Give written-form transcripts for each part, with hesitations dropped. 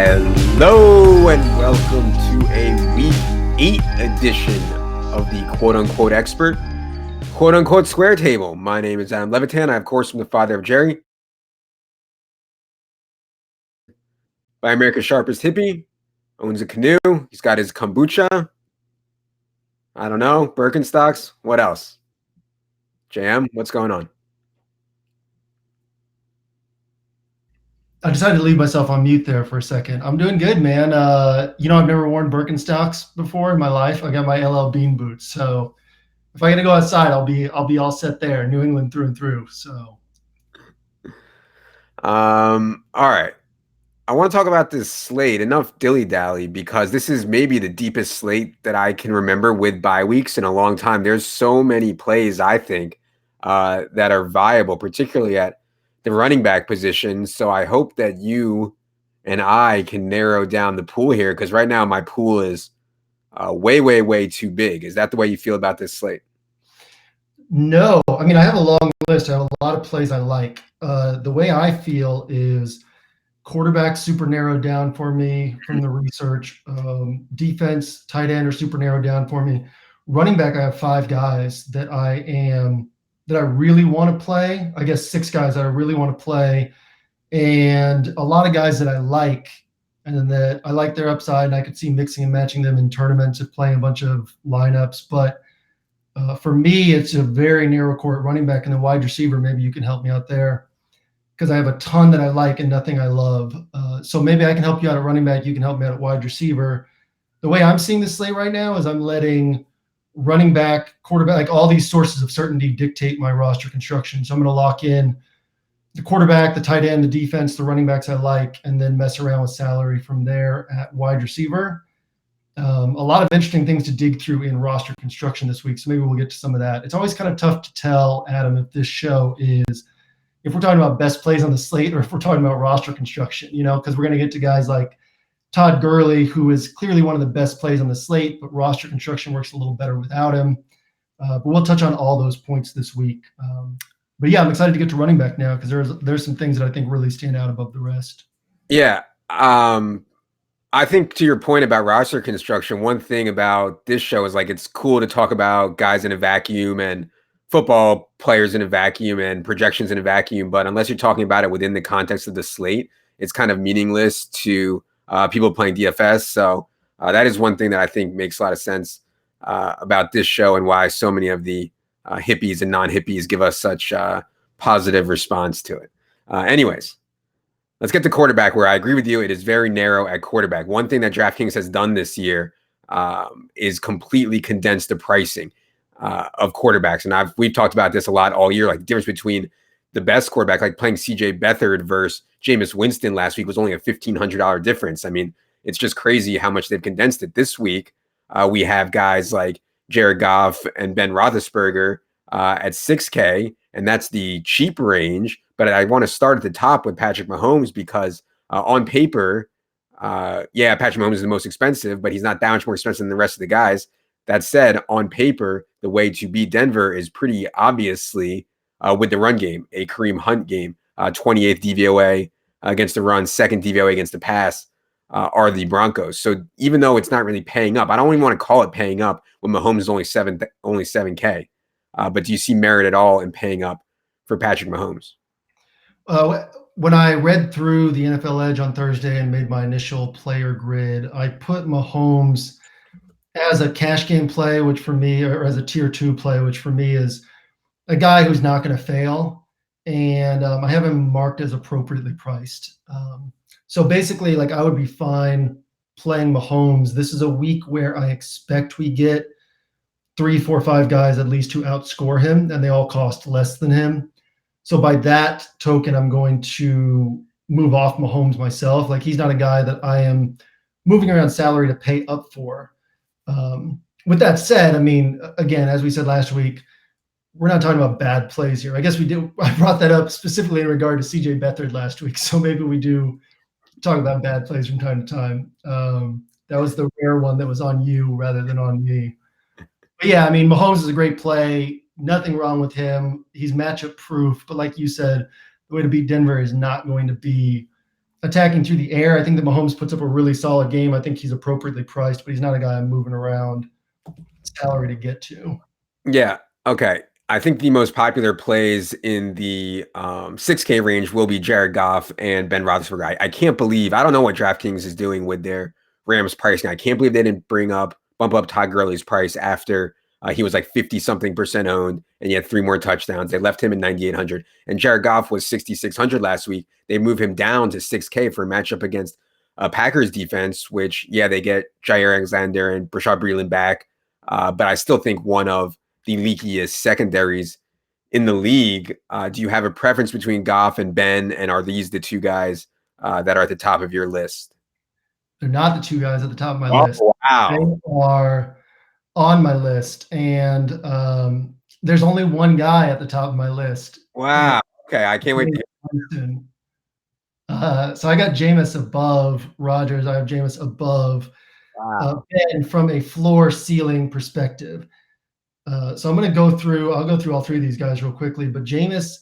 Hello and welcome to a Week 8 edition of the quote-unquote expert, quote-unquote square table. My name is Adam Levitan. I, of course, am the father of Jerry. By America's sharpest hippie, owns a canoe. He's got his kombucha. I don't know, Birkenstocks. What else? JM, what's going on? I decided to leave myself on mute there for a second. I'm doing good, man. I've never worn Birkenstocks before in my life. I got my LL Bean boots, so if I got to go outside, I'll be all set there. New England through and through. So, All right. I want to talk about this slate. Enough dilly-dally, because this is maybe the deepest slate that I can remember with bye weeks in a long time. There's so many plays, I think, that are viable, particularly at the running back position. So I hope that you and I can narrow down the pool here, because right now my pool is way, way, way too big. Is that the way you feel about this slate? no, I mean, I have a long list. I have a lot of plays I like. The way I feel is quarterback super narrowed down for me from the research. Defense, tight end are super narrowed down for me. Running back, I have 5 guys that I really want to play. I guess 6 guys that I really want to play, and a lot of guys that I like, and then that I like their upside, and I could see mixing and matching them in tournaments and playing a bunch of lineups. But for me, it's a very narrow court running back and the wide receiver. Maybe you can help me out there because I have a ton that I like and nothing I love. So maybe I can help you out at running back. You can help me out at wide receiver. The way I'm seeing this slate right now is I'm letting running back, quarterback, like all these sources of certainty dictate my roster construction. So I'm going to lock in the quarterback, the tight end, the defense, the running backs I like, and then mess around with salary from there at wide receiver. A lot of interesting things to dig through in roster construction this week. So maybe we'll get to some of that. It's always kind of tough to tell, Adam, if we're talking about best plays on the slate or if we're talking about roster construction, because we're going to get to guys like Todd Gurley, who is clearly one of the best plays on the slate, but roster construction works a little better without him. But we'll touch on all those points this week. But yeah, I'm excited to get to running back now because there's some things that I think really stand out above the rest. Yeah. I think to your point about roster construction, one thing about this show is like it's cool to talk about guys in a vacuum and football players in a vacuum and projections in a vacuum, but unless you're talking about it within the context of the slate, it's kind of meaningless to people playing DFS. So that is one thing that I think makes a lot of sense about this show and why so many of the hippies and non-hippies give us such positive response to it. Anyways, let's get to quarterback, where I agree with you. It is very narrow at quarterback. One thing that DraftKings has done this year is completely condensed the pricing of quarterbacks. And we've talked about this a lot all year. Like the difference between the best quarterback, like playing CJ Beathard versus Jameis Winston last week, was only a $1,500 difference. I mean, it's just crazy how much they've condensed it. This week, we have guys like Jared Goff and Ben Roethlisberger at 6K, and that's the cheap range. But I want to start at the top with Patrick Mahomes because on paper, Patrick Mahomes is the most expensive, but he's not that much more expensive than the rest of the guys. That said, on paper, the way to beat Denver is pretty obviously with the run game, a Kareem Hunt game. 28th DVOA against the run, 2nd DVOA against the pass are the Broncos. So even though it's not really paying up, I don't even want to call it paying up when Mahomes is only 7K. But do you see merit at all in paying up for Patrick Mahomes? When I read through the NFL Edge on Thursday and made my initial player grid, I put Mahomes as a cash game play, which for me, or as a tier 2 play, which for me is a guy who's not going to fail. And I have him marked as appropriately priced. So basically, like, I would be fine playing Mahomes. This is a week where I expect we get 3, 4, 5 guys at least who outscore him, and they all cost less than him. So by that token, I'm going to move off Mahomes myself. Like, he's not a guy that I am moving around salary to pay up for. With that said, I mean, again, as we said last week, we're not talking about bad plays here. I guess we do. I brought that up specifically in regard to CJ Beathard last week. So maybe we do talk about bad plays from time to time. That was the rare one that was on you rather than on me. But yeah, I mean, Mahomes is a great play. Nothing wrong with him. He's matchup proof. But like you said, the way to beat Denver is not going to be attacking through the air. I think that Mahomes puts up a really solid game. I think he's appropriately priced, but he's not a guy I'm moving around salary to get to. Yeah. Okay. I think the most popular plays in the 6K range will be Jared Goff and Ben Roethlisberger. I can't believe, I don't know what DraftKings is doing with their Rams pricing. I can't believe they didn't bump up Todd Gurley's price after he was like 50 something percent owned and he had 3 more touchdowns. They left him at 9,800 and Jared Goff was 6,600 last week. They moved him down to 6K for a matchup against Packers defense, which, yeah, they get Jair Alexander and Brashad Breeland back. But I still think one of the leakiest secondaries in the league. Do you have a preference between Goff and Ben, and are these the two guys that are at the top of your list? They're not the two guys at the top of my Oh, list. wow. They are on my list, and there's only one guy at the top of my list. Wow. Okay, I can't wait to hear. So I got Jameis above Rodgers. I have Jameis above Ben from a floor ceiling perspective. So I'm going to go through. I'll go through all 3 of these guys real quickly. But Jameis,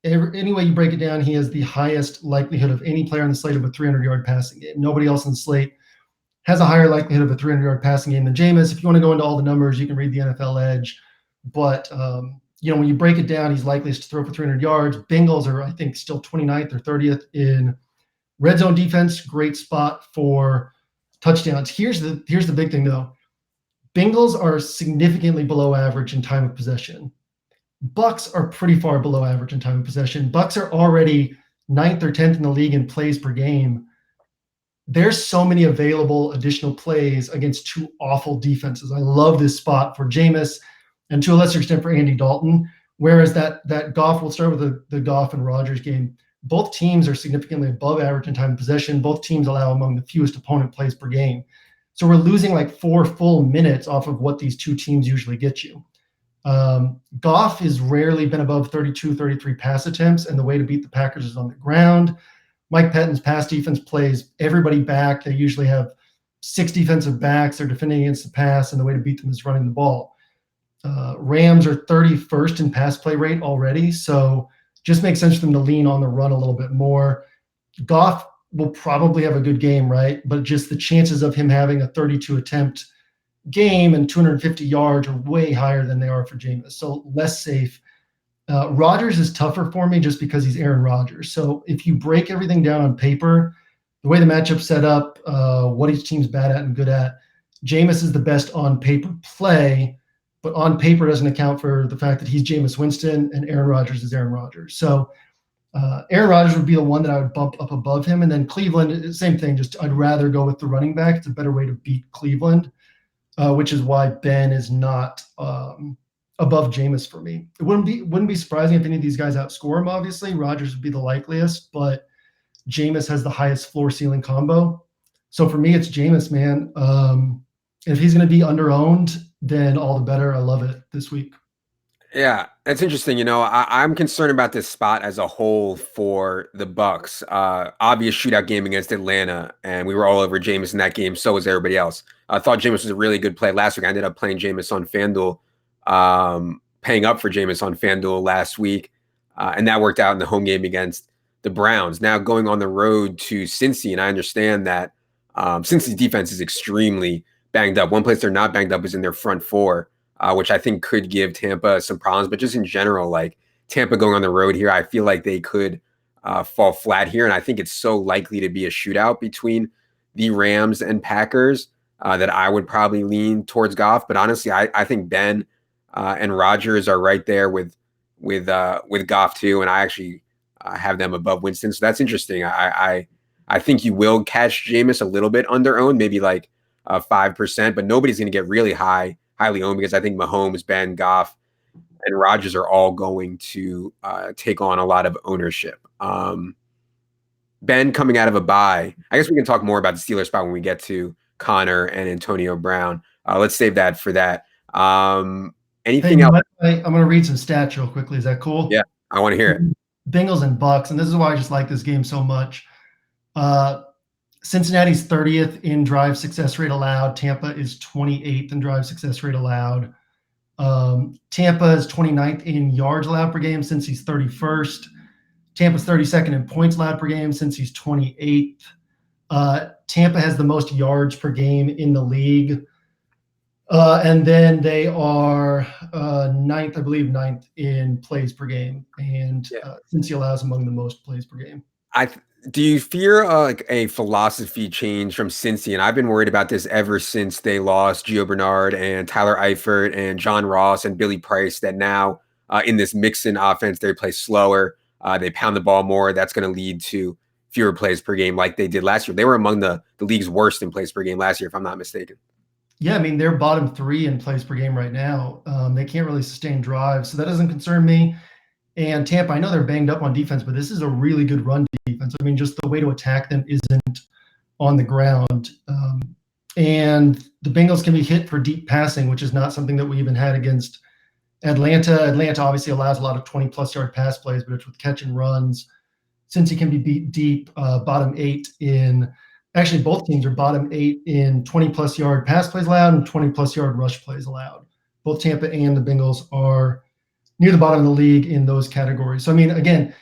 any way you break it down, he has the highest likelihood of any player on the slate of a 300-yard passing game. Nobody else on the slate has a higher likelihood of a 300-yard passing game than Jameis. If you want to go into all the numbers, you can read the NFL Edge. But when you break it down, he's likeliest to throw for 300 yards. Bengals are, I think, still 29th or 30th in red zone defense. Great spot for touchdowns. Here's the big thing, though. Bengals are significantly below average in time of possession. Bucks are pretty far below average in time of possession. Bucks are already 9th or 10th in the league in plays per game. There's so many available additional plays against 2 awful defenses. I love this spot for Jameis and to a lesser extent for Andy Dalton, whereas that Goff, we'll start with the Goff and Rodgers game. Both teams are significantly above average in time of possession. Both teams allow among the fewest opponent plays per game. So we're losing like 4 full minutes off of what these 2 teams usually get you. Goff has rarely been above 32, 33 pass attempts, and the way to beat the Packers is on the ground. Mike Pettine's pass defense plays everybody back. They usually have 6 defensive backs. They're defending against the pass, and the way to beat them is running the ball. Rams are 31st in pass play rate already, so just makes sense for them to lean on the run a little bit more. Goff will probably have a good game, right? But just the chances of him having a 32 attempt game and 250 yards are way higher than they are for Jameis. So less safe. Rodgers is tougher for me just because he's Aaron Rodgers. So if you break everything down on paper, the way the matchup's set up, what each team's bad at and good at, Jameis is the best on paper play, but on paper doesn't account for the fact that he's Jameis Winston and Aaron Rodgers is Aaron Rodgers. So Aaron Rodgers would be the one that I would bump up above him. And then Cleveland, same thing. Just I'd rather go with the running back. It's a better way to beat Cleveland, which is why Ben is not above Jameis for me. It wouldn't be surprising if any of these guys outscore him. Obviously, Rodgers would be the likeliest, but Jameis has the highest floor ceiling combo. So for me, it's Jameis, man. If he's going to be underowned, then all the better. I love it this week. Yeah, that's interesting. I'm concerned about this spot as a whole for the Bucks. Obvious shootout game against Atlanta, and we were all over Jameis in that game. So was everybody else. I thought Jameis was a really good play last week. I ended up playing Jameis on FanDuel, paying up for Jameis on FanDuel last week, and that worked out in the home game against the Browns. Now going on the road to Cincy, and I understand that Cincy's defense is extremely banged up. One place they're not banged up is in their front 4. Which I think could give Tampa some problems. But just in general, like Tampa going on the road here, I feel like they could fall flat here. And I think it's so likely to be a shootout between the Rams and Packers that I would probably lean towards Goff. But honestly, I think Ben and Rodgers are right there with Goff too. And I actually have them above Winston. So that's interesting. I think you will catch Jameis a little bit under owned, maybe like 5%, but nobody's going to get really highly owned because I think Mahomes, Ben, Goff, and Rodgers are all going to take on a lot of ownership. Ben coming out of a bye. I guess we can talk more about the Steelers spot when we get to Connor and Antonio Brown. Let's save that for that. Anything else? I'm going to read some stats real quickly. Is that cool? Yeah, I want to hear it. Bengals and Bucks, and this is why I just like this game so much. Cincinnati's 30th in drive success rate allowed. Tampa is 28th in drive success rate allowed. Tampa is 29th in yards allowed per game since he's 31st. Tampa's 32nd in points allowed per game since he's 28th. Tampa has the most yards per game in the league. And then they are ninth, I believe, ninth in plays per game. And Cincy allows among the most plays per game. Do you fear like a philosophy change from Cincy? And I've been worried about this ever since they lost Gio Bernard and Tyler Eifert and John Ross and Billy Price, that now in this Mixon offense, they play slower. They pound the ball more. That's going to lead to fewer plays per game like they did last year. They were among the league's worst in plays per game last year, if I'm not mistaken. Yeah, I mean, they're bottom 3 in plays per game right now. They can't really sustain drives, so that doesn't concern me. And Tampa, I know they're banged up on defense, but this is a really good run defense. I mean, just the way to attack them isn't on the ground. And the Bengals can be hit for deep passing, which is not something that we even had against Atlanta. Atlanta obviously allows a lot of 20-plus yard pass plays, but it's with catch and runs. Since he can be beat deep, bottom 8 in – actually, both teams are bottom 8 in 20-plus yard pass plays allowed and 20-plus yard rush plays allowed. Both Tampa and the Bengals are near the bottom of the league in those categories. So, I mean, again,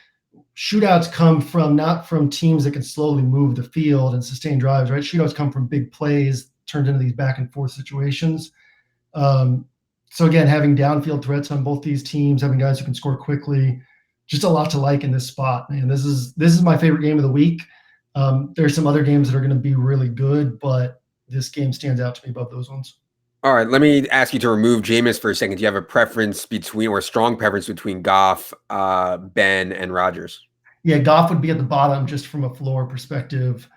shootouts come from not from teams that can slowly move the field and sustain drives, right? Shootouts come from big plays turned into these back and forth situations. So, again, having downfield threats on both these teams, having guys who can score quickly, just a lot to like in this spot, man. This is my favorite game of the week. There's some other games that are going to be really good, but this game stands out to me above those ones. All right, let me ask you to remove Jameis for a second. Do you have a preference between, or a strong preference between Goff, Ben, and Rodgers? Yeah, Goff would be at the bottom just from a floor perspective.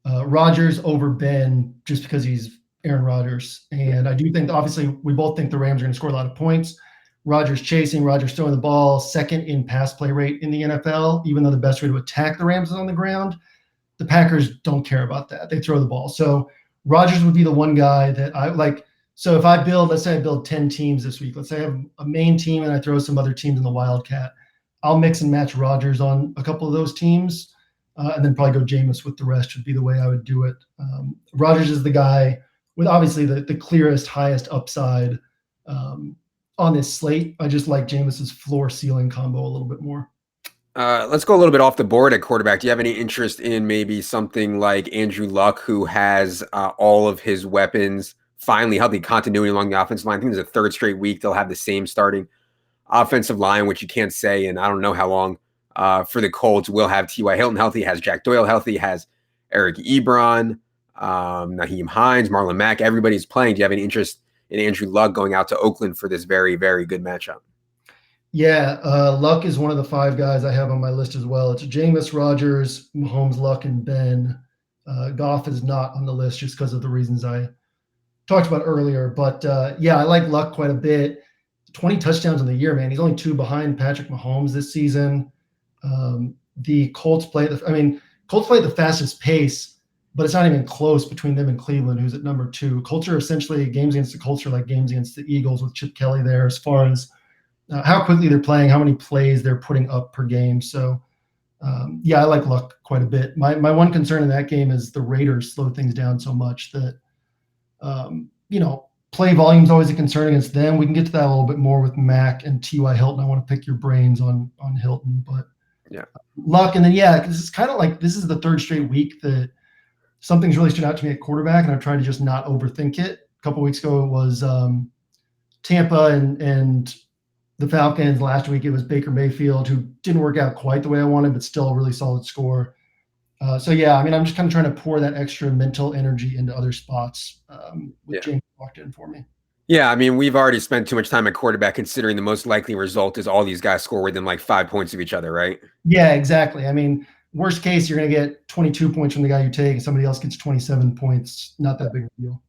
Rodgers over Ben just because he's Aaron Rodgers. And I do think, obviously, we both think the Rams are going to score a lot of points. Rodgers chasing, Rodgers throwing the ball, second in pass play rate in the NFL, even though the best way to attack the Rams is on the ground. The Packers don't care about that. They throw the ball. So Rodgers would be the one guy that I like. So if I build, let's say I build 10 teams this week. Let's say I have a main team and I throw some other teams in the Wildcat. I'll mix and match Rodgers on a couple of those teams and then probably go Jameis with the rest would be the way I would do it. Rodgers is the guy with obviously the clearest, highest upside on this slate. I just like Jameis's floor ceiling combo a little bit more. Let's go a little bit off the board at quarterback. Do you have any interest in maybe something like Andrew Luck, who has all of his weapons finally healthy, continuity along the offensive line? I think there's a third straight week they'll have the same starting offensive line, which you can't say, and I don't know how long for the Colts. Will have T.Y. Hilton healthy, has Jack Doyle healthy, has Eric Ebron, Nyheim Hines, Marlon Mack. Everybody's playing. Do you have any interest in Andrew Luck going out to Oakland for this very, very good matchup? Yeah, Luck is one of the 5 guys I have on my list as well. It's Jameis, Rodgers, Mahomes, Luck, and Ben. Goff is not on the list just because of the reasons I talked about earlier. But yeah, I like Luck quite a bit. 20 touchdowns in the year, man. He's only 2 behind Patrick Mahomes this season. The Colts play Colts play at the fastest pace, but it's not even close between them and Cleveland, who's at number 2. Colts are essentially games against the Colts are like games against the Eagles with Chip Kelly there as far as how quickly they're playing, how many plays they're putting up per game. So, yeah, I like Luck quite a bit. My one concern in that game is the Raiders slow things down so much that, play volume is always a concern against them. We can get to that a little bit more with Mack and T.Y. Hilton. I want to pick your brains on Hilton, but yeah, Luck. And then, yeah, this is kind of like this is the third straight week that something's really stood out to me at quarterback, and I've tried to just not overthink it. A couple weeks ago, it was Tampa and the Falcons. Last week, it was Baker Mayfield, who didn't work out quite the way I wanted, but still a really solid score. So, yeah, I mean, I'm just kind of trying to pour that extra mental energy into other spots with James walked in for me. Yeah, I mean, we've already spent too much time at quarterback considering the most likely result is all these guys score within like 5 points of each other, right? Yeah, exactly. I mean, worst case, you're going to get 22 points from the guy you take, and somebody else gets 27 points. Not that big of a deal.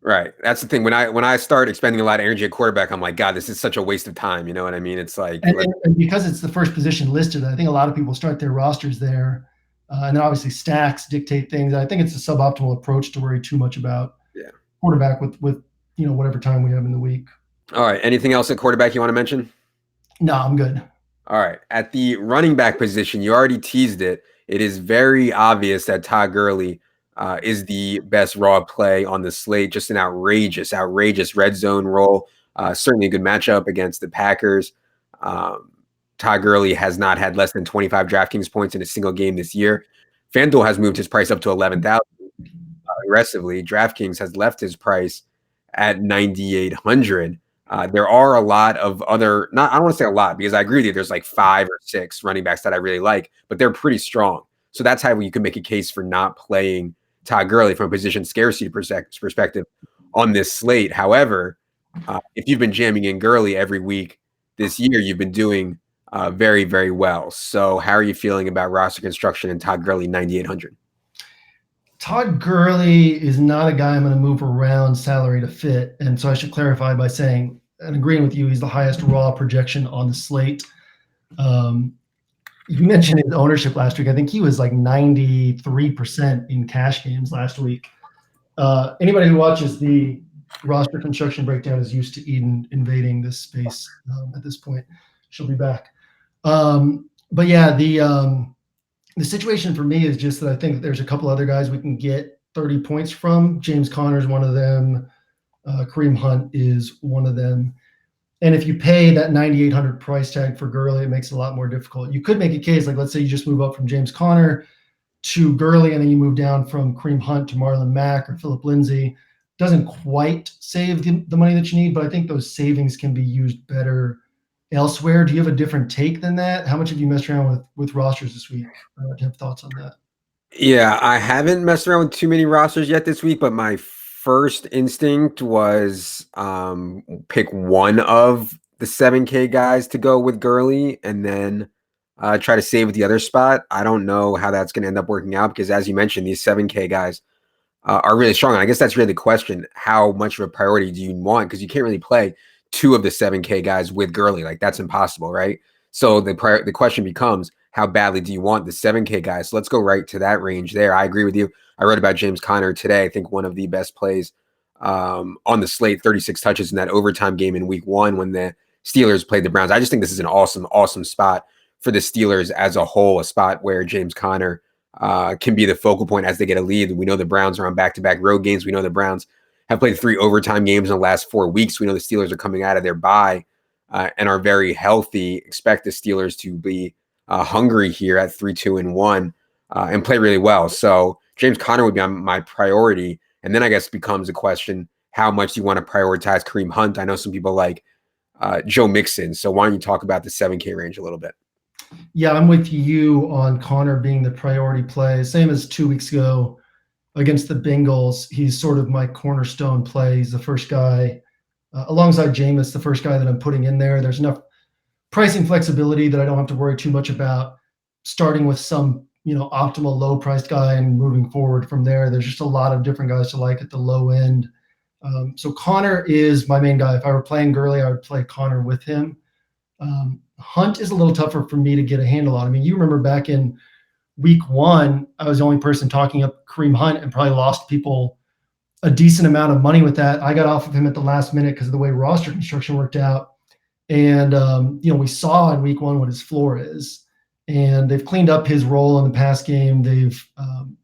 Right. That's the thing. When I start expending a lot of energy at quarterback, I'm like, God, this is such a waste of time. You know what I mean? It's like, and because it's the first position listed, I think a lot of people start their rosters there. And then obviously stacks dictate things. I think it's a suboptimal approach to worry too much about quarterback with whatever time we have in the week. All right. Anything else at quarterback you want to mention? No, I'm good. All right. At the running back position, you already teased it. It is very obvious that Todd Gurley is the best raw play on the slate. Just an outrageous red zone role. Certainly a good matchup against the Packers. Todd Gurley has not had less than 25 DraftKings points in a single game this year. FanDuel has moved his price up to 11,000 aggressively. DraftKings has left his price at 9,800. There are a lot of other, not I don't want to say a lot because I agree with you. There's like 5 or 6 running backs that I really like, but they're pretty strong. So that's how you can make a case for not playing Todd Gurley from a position scarcity perspective on this slate. However, if you've been jamming in Gurley every week this year, you've been doing very, very well. So how are you feeling about roster construction and Todd Gurley 9,800? Todd Gurley is not a guy I'm going to move around salary to fit. And so I should clarify by saying, and agreeing with you, he's the highest raw projection on the slate. You mentioned his ownership last week. I think he was like 93% in cash games last week. Anybody who watches the roster construction breakdown is used to Eden invading this space at this point. She'll be back. But yeah, the situation for me is just that I think that there's a couple other guys we can get 30 points from. James Conner is one of them. Kareem Hunt is one of them. And if you pay that 9,800 price tag for Gurley, it makes it a lot more difficult. You could make a case, like let's say you just move up from James Conner to Gurley, and then you move down from Kareem Hunt to Marlon Mack or Phillip Lindsay. Doesn't quite save the money that you need, but I think those savings can be used better elsewhere. Do you have a different take than that? How much have you messed around with rosters this week? Do you have thoughts on that? Yeah, I haven't messed around with too many rosters yet this week, but my first instinct was pick one of the 7K guys to go with Gurley and then try to save the other spot. I don't know how that's going to end up working out because, as you mentioned, these 7K guys are really strong. And I guess that's really the question. How much of a priority do you want? Because you can't really play 2 of the 7K guys with Gurley. Like, that's impossible, right? So the question becomes, how badly do you want the 7K guys? So let's go right to that range there. I agree with you. I wrote about James Conner today. I think one of the best plays on the slate, 36 touches in that overtime game in week 1 when the Steelers played the Browns. I just think this is an awesome, awesome spot for the Steelers as a whole, a spot where James Conner can be the focal point as they get a lead. We know the Browns are on back-to-back road games. We know the Browns have played 3 overtime games in the last 4 weeks. We know the Steelers are coming out of their bye and are very healthy. Expect the Steelers to be hungry here at 3-2-1 and play really well. So James Conner would be on my priority. And then I guess becomes a question, how much do you want to prioritize Kareem Hunt? I know some people like Joe Mixon. So why don't you talk about the 7K range a little bit? Yeah, I'm with you on Conner being the priority play. Same as 2 weeks ago against the Bengals. He's sort of my cornerstone play. He's the first guy, alongside Jameis, the first guy that I'm putting in there. There's enough pricing flexibility that I don't have to worry too much about starting with some, optimal low-priced guy and moving forward from there. There's just a lot of different guys to like at the low end. So Conner is my main guy. If I were playing Gurley, I would play Conner with him. Hunt is a little tougher for me to get a handle on. I mean, you remember back in week 1, I was the only person talking up Kareem Hunt and probably lost people a decent amount of money with that. I got off of him at the last minute because of the way roster construction worked out. And, we saw in week 1 what his floor is. And they've cleaned up his role in the pass game. They've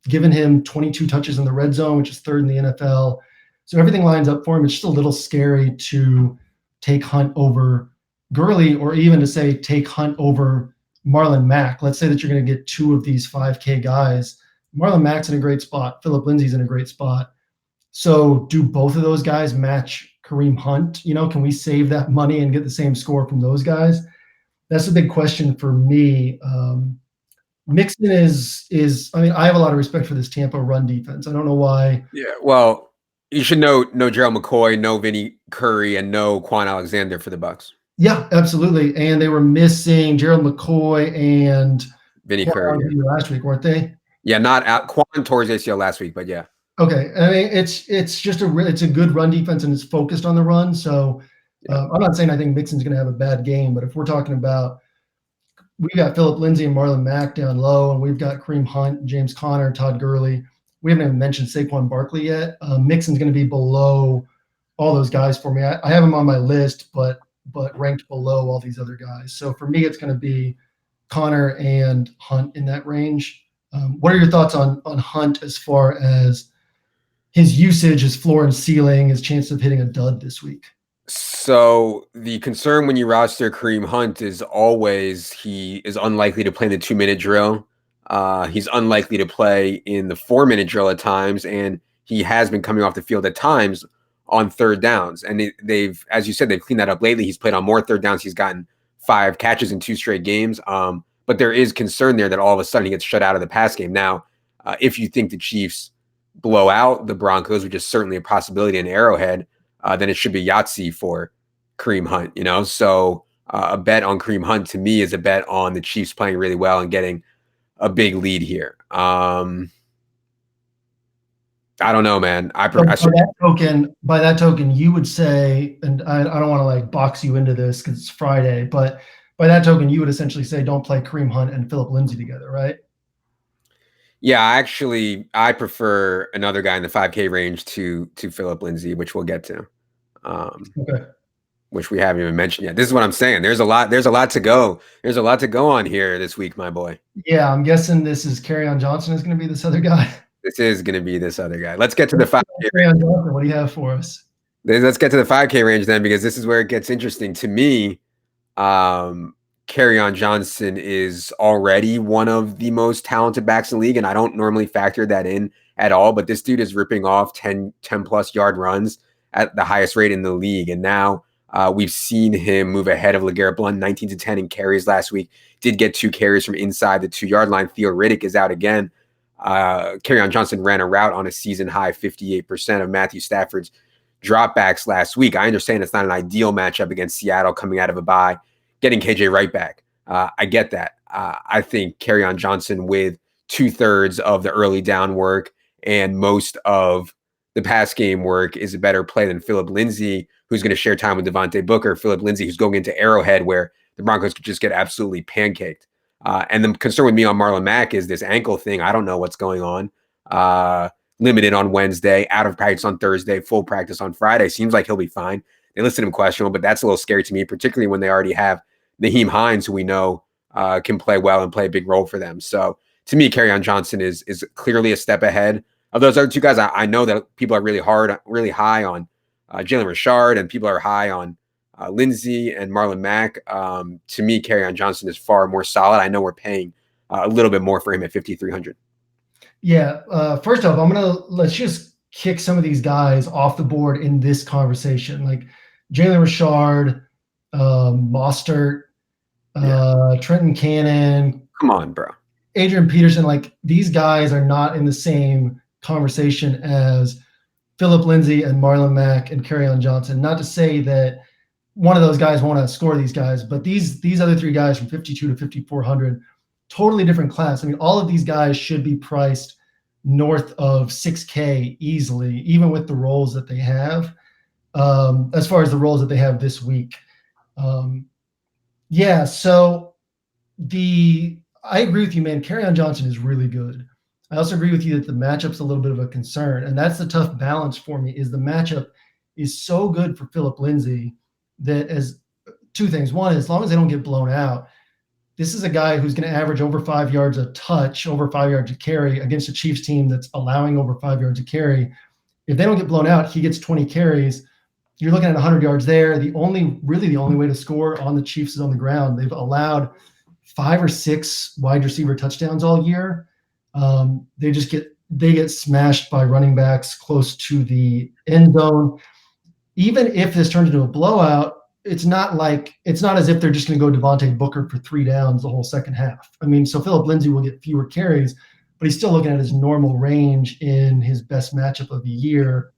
given him 22 touches in the red zone, which is 3rd in the NFL. So everything lines up for him. It's just a little scary to take Hunt over Gurley, or even to say take Hunt over Marlon Mack. Let's say that you're going to get 2 of these 5K guys. Marlon Mack's in a great spot. Phillip Lindsay's in a great spot. So do both of those guys match Kareem Hunt? Can we save that money and get the same score from those guys? That's a big question for me. Mixon is. I mean, I have a lot of respect for this Tampa run defense. I don't know why. Yeah, well, you should know Gerald McCoy, no Vinny Curry, and no Quan Alexander for the Bucs. Yeah, absolutely. And they were missing Gerald McCoy and Vinny Curry last week, weren't they? Yeah, not out. Quan tore his ACL last week, but yeah. Okay, I mean it's just it's a good run defense and it's focused on the run. So I'm not saying I think Mixon's going to have a bad game, but if we're talking about, we've got Phillip Lindsay and Marlon Mack down low, and we've got Kareem Hunt, James Conner, Todd Gurley. We haven't even mentioned Saquon Barkley yet. Mixon's going to be below all those guys for me. I have him on my list, but ranked below all these other guys. So for me, it's going to be Conner and Hunt in that range. What are your thoughts on Hunt as far as his usage, his floor and ceiling, his chance of hitting a dud this week? So the concern when you roster Kareem Hunt is always he is unlikely to play in the 2 minute drill. He's unlikely to play in the 4 minute drill at times, and he has been coming off the field at times on third downs. And they've, as you said, they've cleaned that up lately. He's played on more third downs. He's gotten 5 catches in 2 straight games. But there is concern there that all of a sudden he gets shut out of the pass game. Now, if you think the Chiefs blow out the Broncos, which is certainly a possibility in Arrowhead, then it should be Yahtzee for Kareem Hunt, So a bet on Kareem Hunt to me is a bet on the Chiefs playing really well and getting a big lead here. I don't know, man. By that token, you would say, and I don't want to like box you into this because it's Friday, but by that token, you would essentially say don't play Kareem Hunt and Philip Lindsay together, right? Yeah, I prefer another guy in the 5K range to Philip Lindsay, which we'll get to. Okay. Which we haven't even mentioned yet. This is what I'm saying. There's a lot to go. There's a lot to go on here this week, my boy. Yeah, I'm guessing this is Kerryon Johnson is going to be this other guy. This is going to be this other guy. Let's get to the 5K range. What do you have for us? Let's get to the 5K range then, because this is where it gets interesting. To me, Kerryon Johnson is already one of the most talented backs in the league, and I don't normally factor that in at all, but this dude is ripping off 10 plus yard runs at the highest rate in the league. And now we've seen him move ahead of LeGarrette Blount, 19 to 10 in carries last week. Did get 2 carries from inside the 2-yard line. Theo Riddick is out again. Kerryon Johnson ran a route on a season high 58% of Matthew Stafford's dropbacks last week. I understand it's not an ideal matchup against Seattle coming out of a bye, getting KJ Wright back. I get that. I think Kerryon Johnson, with 2/3 of the early down work and most of the pass game work, is a better play than Philip Lindsay, who's going to share time with Devontae Booker. Philip Lindsay, who's going into Arrowhead, where the Broncos could just get absolutely pancaked. And the concern with me on Marlon Mack is this ankle thing. I don't know what's going on. Limited on Wednesday, out of practice on Thursday, full practice on Friday. Seems like he'll be fine. They listed him questionable, but that's a little scary to me, particularly when they already have Nyheim Hines, who we know can play well and play a big role for them. So to me, Kerryon Johnson is clearly a step ahead of those other two guys. I know that people are really high on Jalen Richard, and people are high on Lindsay and Marlon Mack. To me, Kerryon Johnson is far more solid. I know we're paying a little bit more for him at 5,300. Yeah. First off, let's just kick some of these guys off the board in this conversation, like Jalen Richard, Mostert, Trenton Cannon. Come on, bro. Adrian Peterson. Like, these guys are not in the same conversation as Philip Lindsay and Marlon Mack and Kerryon Johnson. Not to say that one of those guys want to score these guys, but these other 3 guys from 52 to 5,400, totally different class. I mean, all of these guys should be priced north of 6K easily, even with the roles that they have. As far as the roles that they have this week. So I agree with you, man. Kerryon Johnson is really good. I also agree with you that the matchup's a little bit of a concern, and that's the tough balance for me. Is the matchup is so good for Philip Lindsay that, as 2 things. One, as long as they don't get blown out, this is a guy who's going to average over 5 yards a touch, over 5 yards a carry against a Chiefs team that's allowing over 5 yards a carry. If they don't get blown out, he gets 20 carries. You're looking at 100 yards there. The only way to score on the Chiefs is on the ground. They've allowed 5 or 6 wide receiver touchdowns all year. They get smashed by running backs close to the end zone. Even if this turns into a blowout, it's not as if they're just going to go Devontae Booker for 3 downs the whole second half. I mean, so Philip Lindsay will get fewer carries, but he's still looking at his normal range in his best matchup of the year.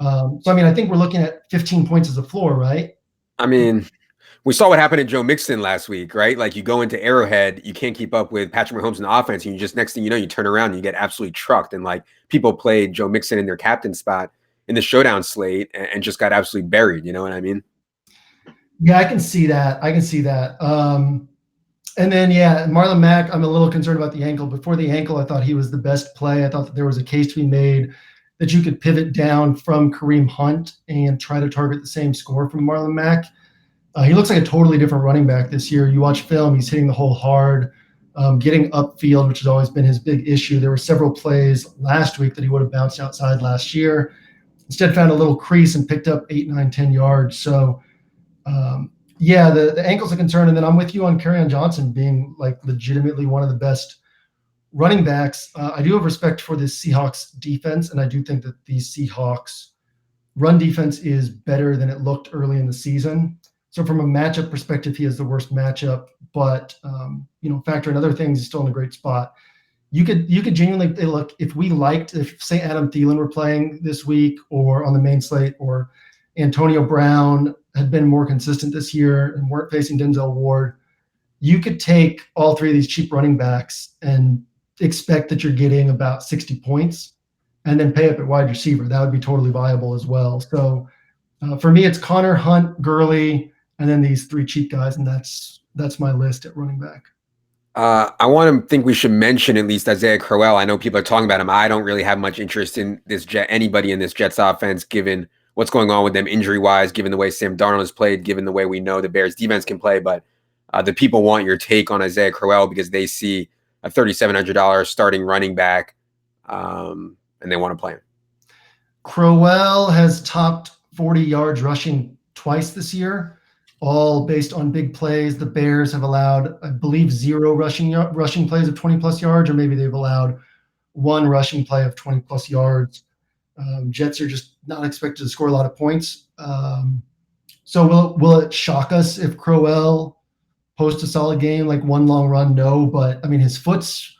I think we're looking at 15 points as a floor, right? I mean, we saw what happened to Joe Mixon last week, right? Like, you go into Arrowhead, you can't keep up with Patrick Mahomes in the offense, and you just, next thing you know, you turn around and you get absolutely trucked. And like, people played Joe Mixon in their captain spot in the showdown slate and just got absolutely buried. You know what I mean? Yeah, I can see that. And then, Marlon Mack, I'm a little concerned about the ankle. Before the ankle, I thought he was the best play. I thought that there was a case to be made that you could pivot down from Kareem Hunt and try to target the same score from Marlon Mack. He looks like a totally different running back this year. You watch film, he's hitting the hole hard, getting upfield, which has always been his big issue. There were several plays last week that he would have bounced outside last year. instead found a little crease and picked up 8, 9, 10 yards. So yeah, the ankle's a concern. And then I'm with you on Kerryon Johnson being like legitimately one of the best running backs. I do have respect for the Seahawks defense, and I do think that the Seahawks run defense is better than it looked early in the season. So from a matchup perspective, he has the worst matchup, but factor in other things, he's still in a great spot. You could genuinely look, if say Adam Thielen were playing this week or on the main slate, or Antonio Brown had been more consistent this year and weren't facing Denzel Ward, you could take all three of these cheap running backs and expect that you're getting about 60 points and then pay up at wide receiver. That would be totally viable as well. So for me, it's Connor, Hunt, Gurley, and then these three cheap guys, and that's my list at running back. I want to think we should mention at least Isaiah Crowell. I know people are talking about him. I don't really have much interest in anybody in this Jets offense, given what's going on with them injury-wise, given the way Sam Darnold has played, given the way we know the Bears defense can play. But the people want your take on Isaiah Crowell because they see a $3,700 starting running back, and they want to play him. Crowell has topped 40 yards rushing twice this year, all based on big plays. The Bears have allowed, I believe, 0 rushing plays of 20-plus yards, or maybe they've allowed 1 rushing play of 20-plus yards. Jets are just not expected to score a lot of points. So will it shock us if Crowell posts a solid game, like one long run? No, but I mean, his foot's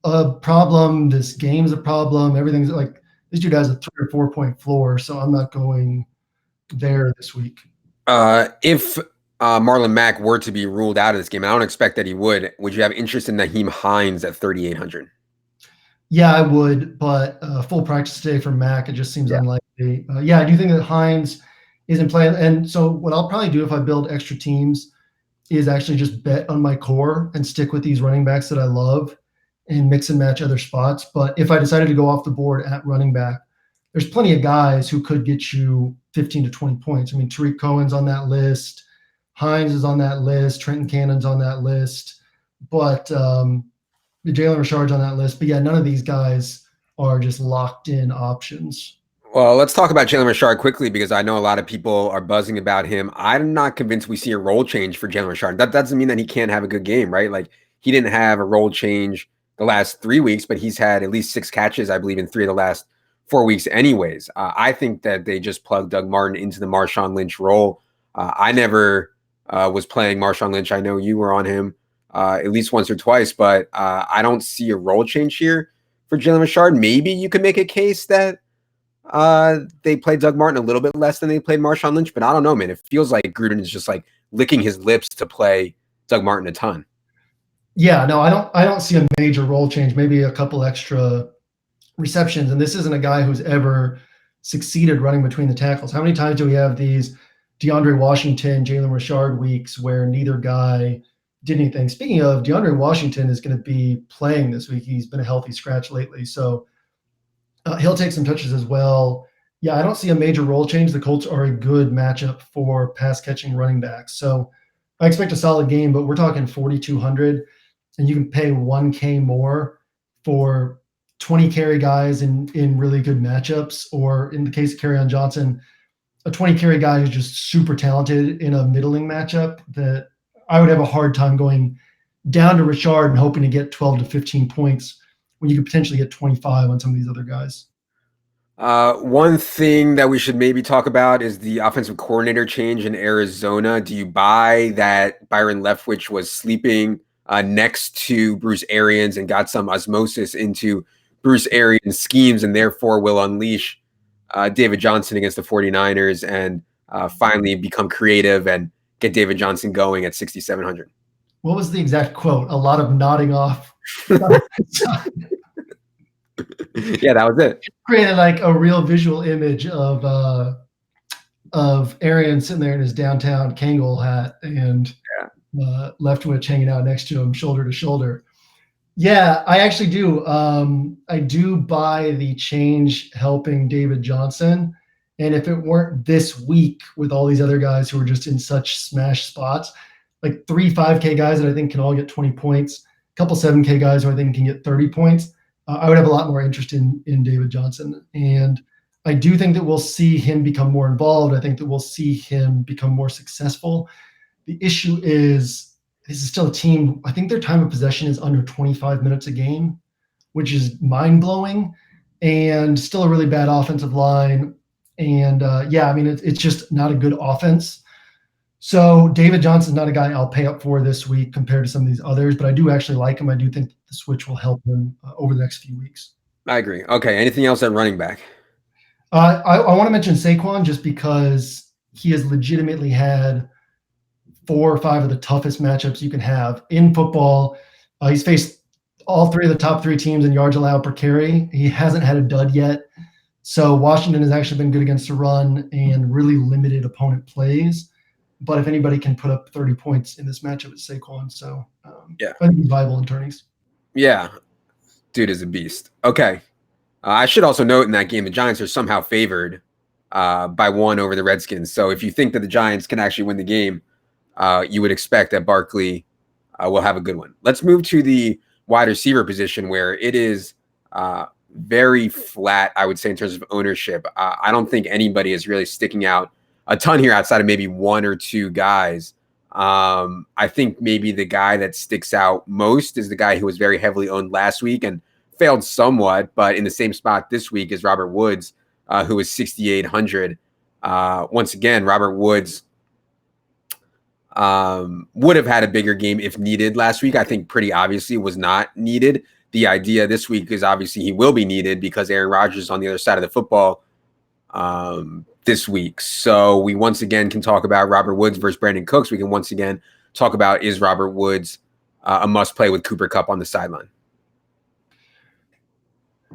a problem. This game's a problem. Everything's like, this dude has a 3 or 4 point floor, so I'm not going there this week. If Marlon Mack were to be ruled out of this game, I don't expect that he would you have interest in Nyheim Hines at 3,800? Yeah, I would, but full practice today for Mack, it just seems unlikely. I do think that Hines isn't playing. And so what I'll probably do if I build extra teams is actually just bet on my core and stick with these running backs that I love and mix and match other spots. But if I decided to go off the board at running back, there's plenty of guys who could get you 15 to 20 points. I mean, Tariq Cohen's on that list. Hines is on that list. Trenton Cannon's on that list. But Jalen Richard's on that list. But yeah, none of these guys are just locked in options. Well, let's talk about Jalen Richard quickly because I know a lot of people are buzzing about him. I'm not convinced we see a role change for Jalen Richard. That doesn't mean that he can't have a good game, right? Like, he didn't have a role change the last 3 weeks, but he's had at least 6 catches, I believe, in 3 of the last 4 weeks anyways. I think that they just plugged Doug Martin into the Marshawn Lynch role. I never was playing Marshawn Lynch. I know you were on him at least once or twice, but I don't see a role change here for Jalen Richard. Maybe you could make a case that they played Doug Martin a little bit less than they played Marshawn Lynch, but I don't know, man. It feels like Gruden is just like licking his lips to play Doug Martin a ton. Yeah, no, I don't see a major role change, maybe a couple extra receptions. And this isn't a guy who's ever succeeded running between the tackles. How many times do we have these DeAndre Washington, Jalen Richard weeks where neither guy did anything? Speaking of, DeAndre Washington is going to be playing this week. He's been a healthy scratch lately, so he'll take some touches as well. Yeah, I don't see a major role change. The Colts are a good matchup for pass-catching running backs. So I expect a solid game, but we're talking 4,200, and you can pay $1K more for 20 carry guys in really good matchups, or in the case of Kerryon Johnson, a 20 carry guy who's just super talented in a middling matchup. That I would have a hard time going down to Richard and hoping to get 12 to 15 points when you could potentially get 25 on some of these other guys. One thing that we should maybe talk about is the offensive coordinator change in Arizona. Do you buy that Byron Leftwich was sleeping next to Bruce Arians and got some osmosis into Bruce Arians' schemes and therefore will unleash David Johnson against the 49ers and finally become creative and get David Johnson going at 6,700? What was the exact quote? A lot of nodding off. Yeah, that was it. Created like a real visual image of Arians sitting there in his downtown Kangol hat and Leftwich hanging out next to him, shoulder to shoulder. Yeah, I actually do. I do buy the change helping David Johnson. And if it weren't this week with all these other guys who are just in such smash spots, like 3 5K guys that I think can all get 20 points, a couple 7K guys who I think can get 30 points, I would have a lot more interest in David Johnson. And I do think that we'll see him become more involved. I think that we'll see him become more successful. The issue is this is still a team. I think their time of possession is under 25 minutes a game, which is mind blowing, and still a really bad offensive line. And yeah, I mean, it's just not a good offense. So David Johnson's not a guy I'll pay up for this week compared to some of these others, but I do actually like him. I do think the switch will help him over the next few weeks. I agree. Okay. Anything else at running back? I want to mention Saquon just because he has legitimately had 4 or 5 of the toughest matchups you can have in football. He's faced all 3 of the top 3 teams in yards allowed per carry. He hasn't had a dud yet. So Washington has actually been good against the run and really limited opponent plays. But if anybody can put up 30 points in this matchup, it's Saquon. So Yeah. I think he's viable in tourneys. Yeah. Dude is a beast. Okay. I should also note in that game, the Giants are somehow favored by 1 over the Redskins. So if you think that the Giants can actually win the game, you would expect that Barkley will have a good one. Let's move to the wide receiver position where it is very flat, I would say, in terms of ownership. I don't think anybody is really sticking out a ton here outside of maybe 1 or 2 guys. I think maybe the guy that sticks out most is the guy who was very heavily owned last week and failed somewhat, but in the same spot this week is Robert Woods, who is 6,800. Once again, Robert Woods would have had a bigger game if needed last week. I think pretty obviously was not needed. The idea this week is obviously he will be needed because Aaron Rodgers is on the other side of the football this week. So we once again can talk about Robert Woods versus Brandon Cooks. We can once again talk about, is Robert Woods a must play with Cooper Kupp on the sideline?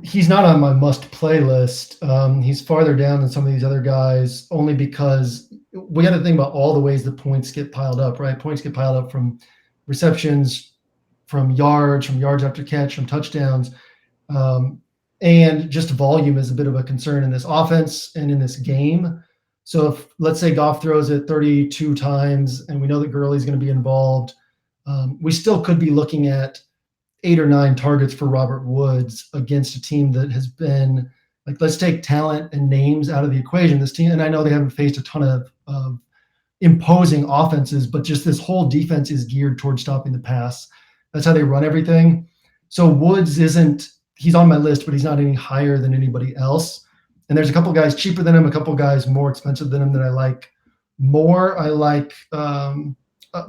He's not on my must play list. He's farther down than some of these other guys only because we got to think about all the ways that points get piled up, right? Points get piled up from receptions, from yards after catch, from touchdowns. And just volume is a bit of a concern in this offense and in this game. So if, let's say, Goff throws it 32 times and we know that Gurley's going to be involved, we still could be looking at 8 or 9 targets for Robert Woods against a team that has been, like, let's take talent and names out of the equation. This team, and I know they haven't faced a ton of imposing offenses, but just this whole defense is geared towards stopping the pass. That's how they run everything. So Woods he's on my list, but he's not any higher than anybody else. And there's a couple guys cheaper than him, a couple guys more expensive than him that I like more.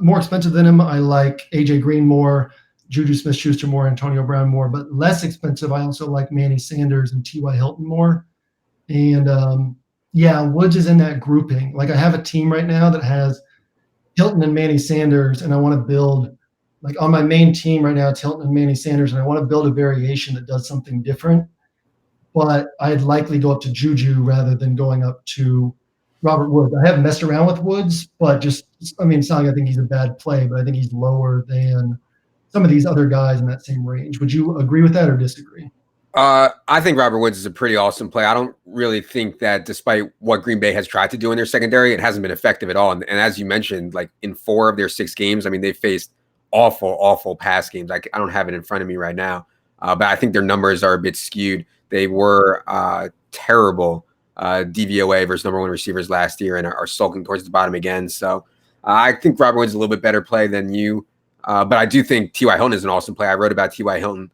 More expensive than him, I like AJ Green more, Juju Smith-Schuster more, Antonio Brown more, but less expensive, I also like Manny Sanders and T.Y. Hilton more. And yeah, Woods is in that grouping. Like, I have a team right now that has Hilton and Manny Sanders, and I want to build, like, on my main team right now, it's Hilton and Manny Sanders, and I want to build a variation that does something different. But I'd likely go up to Juju rather than going up to Robert Woods. I haven't messed around with Woods, but it's not like I think he's a bad play, but I think he's lower than some of these other guys in that same range. Would you agree with that or disagree? I think Robert Woods is a pretty awesome play. I don't really think that, despite what Green Bay has tried to do in their secondary, it hasn't been effective at all. And as you mentioned, like, in 4 of their 6 games, I mean, they faced awful pass games. I don't have it in front of me right now, but I think their numbers are a bit skewed. They were terrible DVOA versus number 1 receivers last year and are sulking towards the bottom again. So I think Robert Woods is a little bit better play than you. But I do think T.Y. Hilton is an awesome play. I wrote about T.Y. Hilton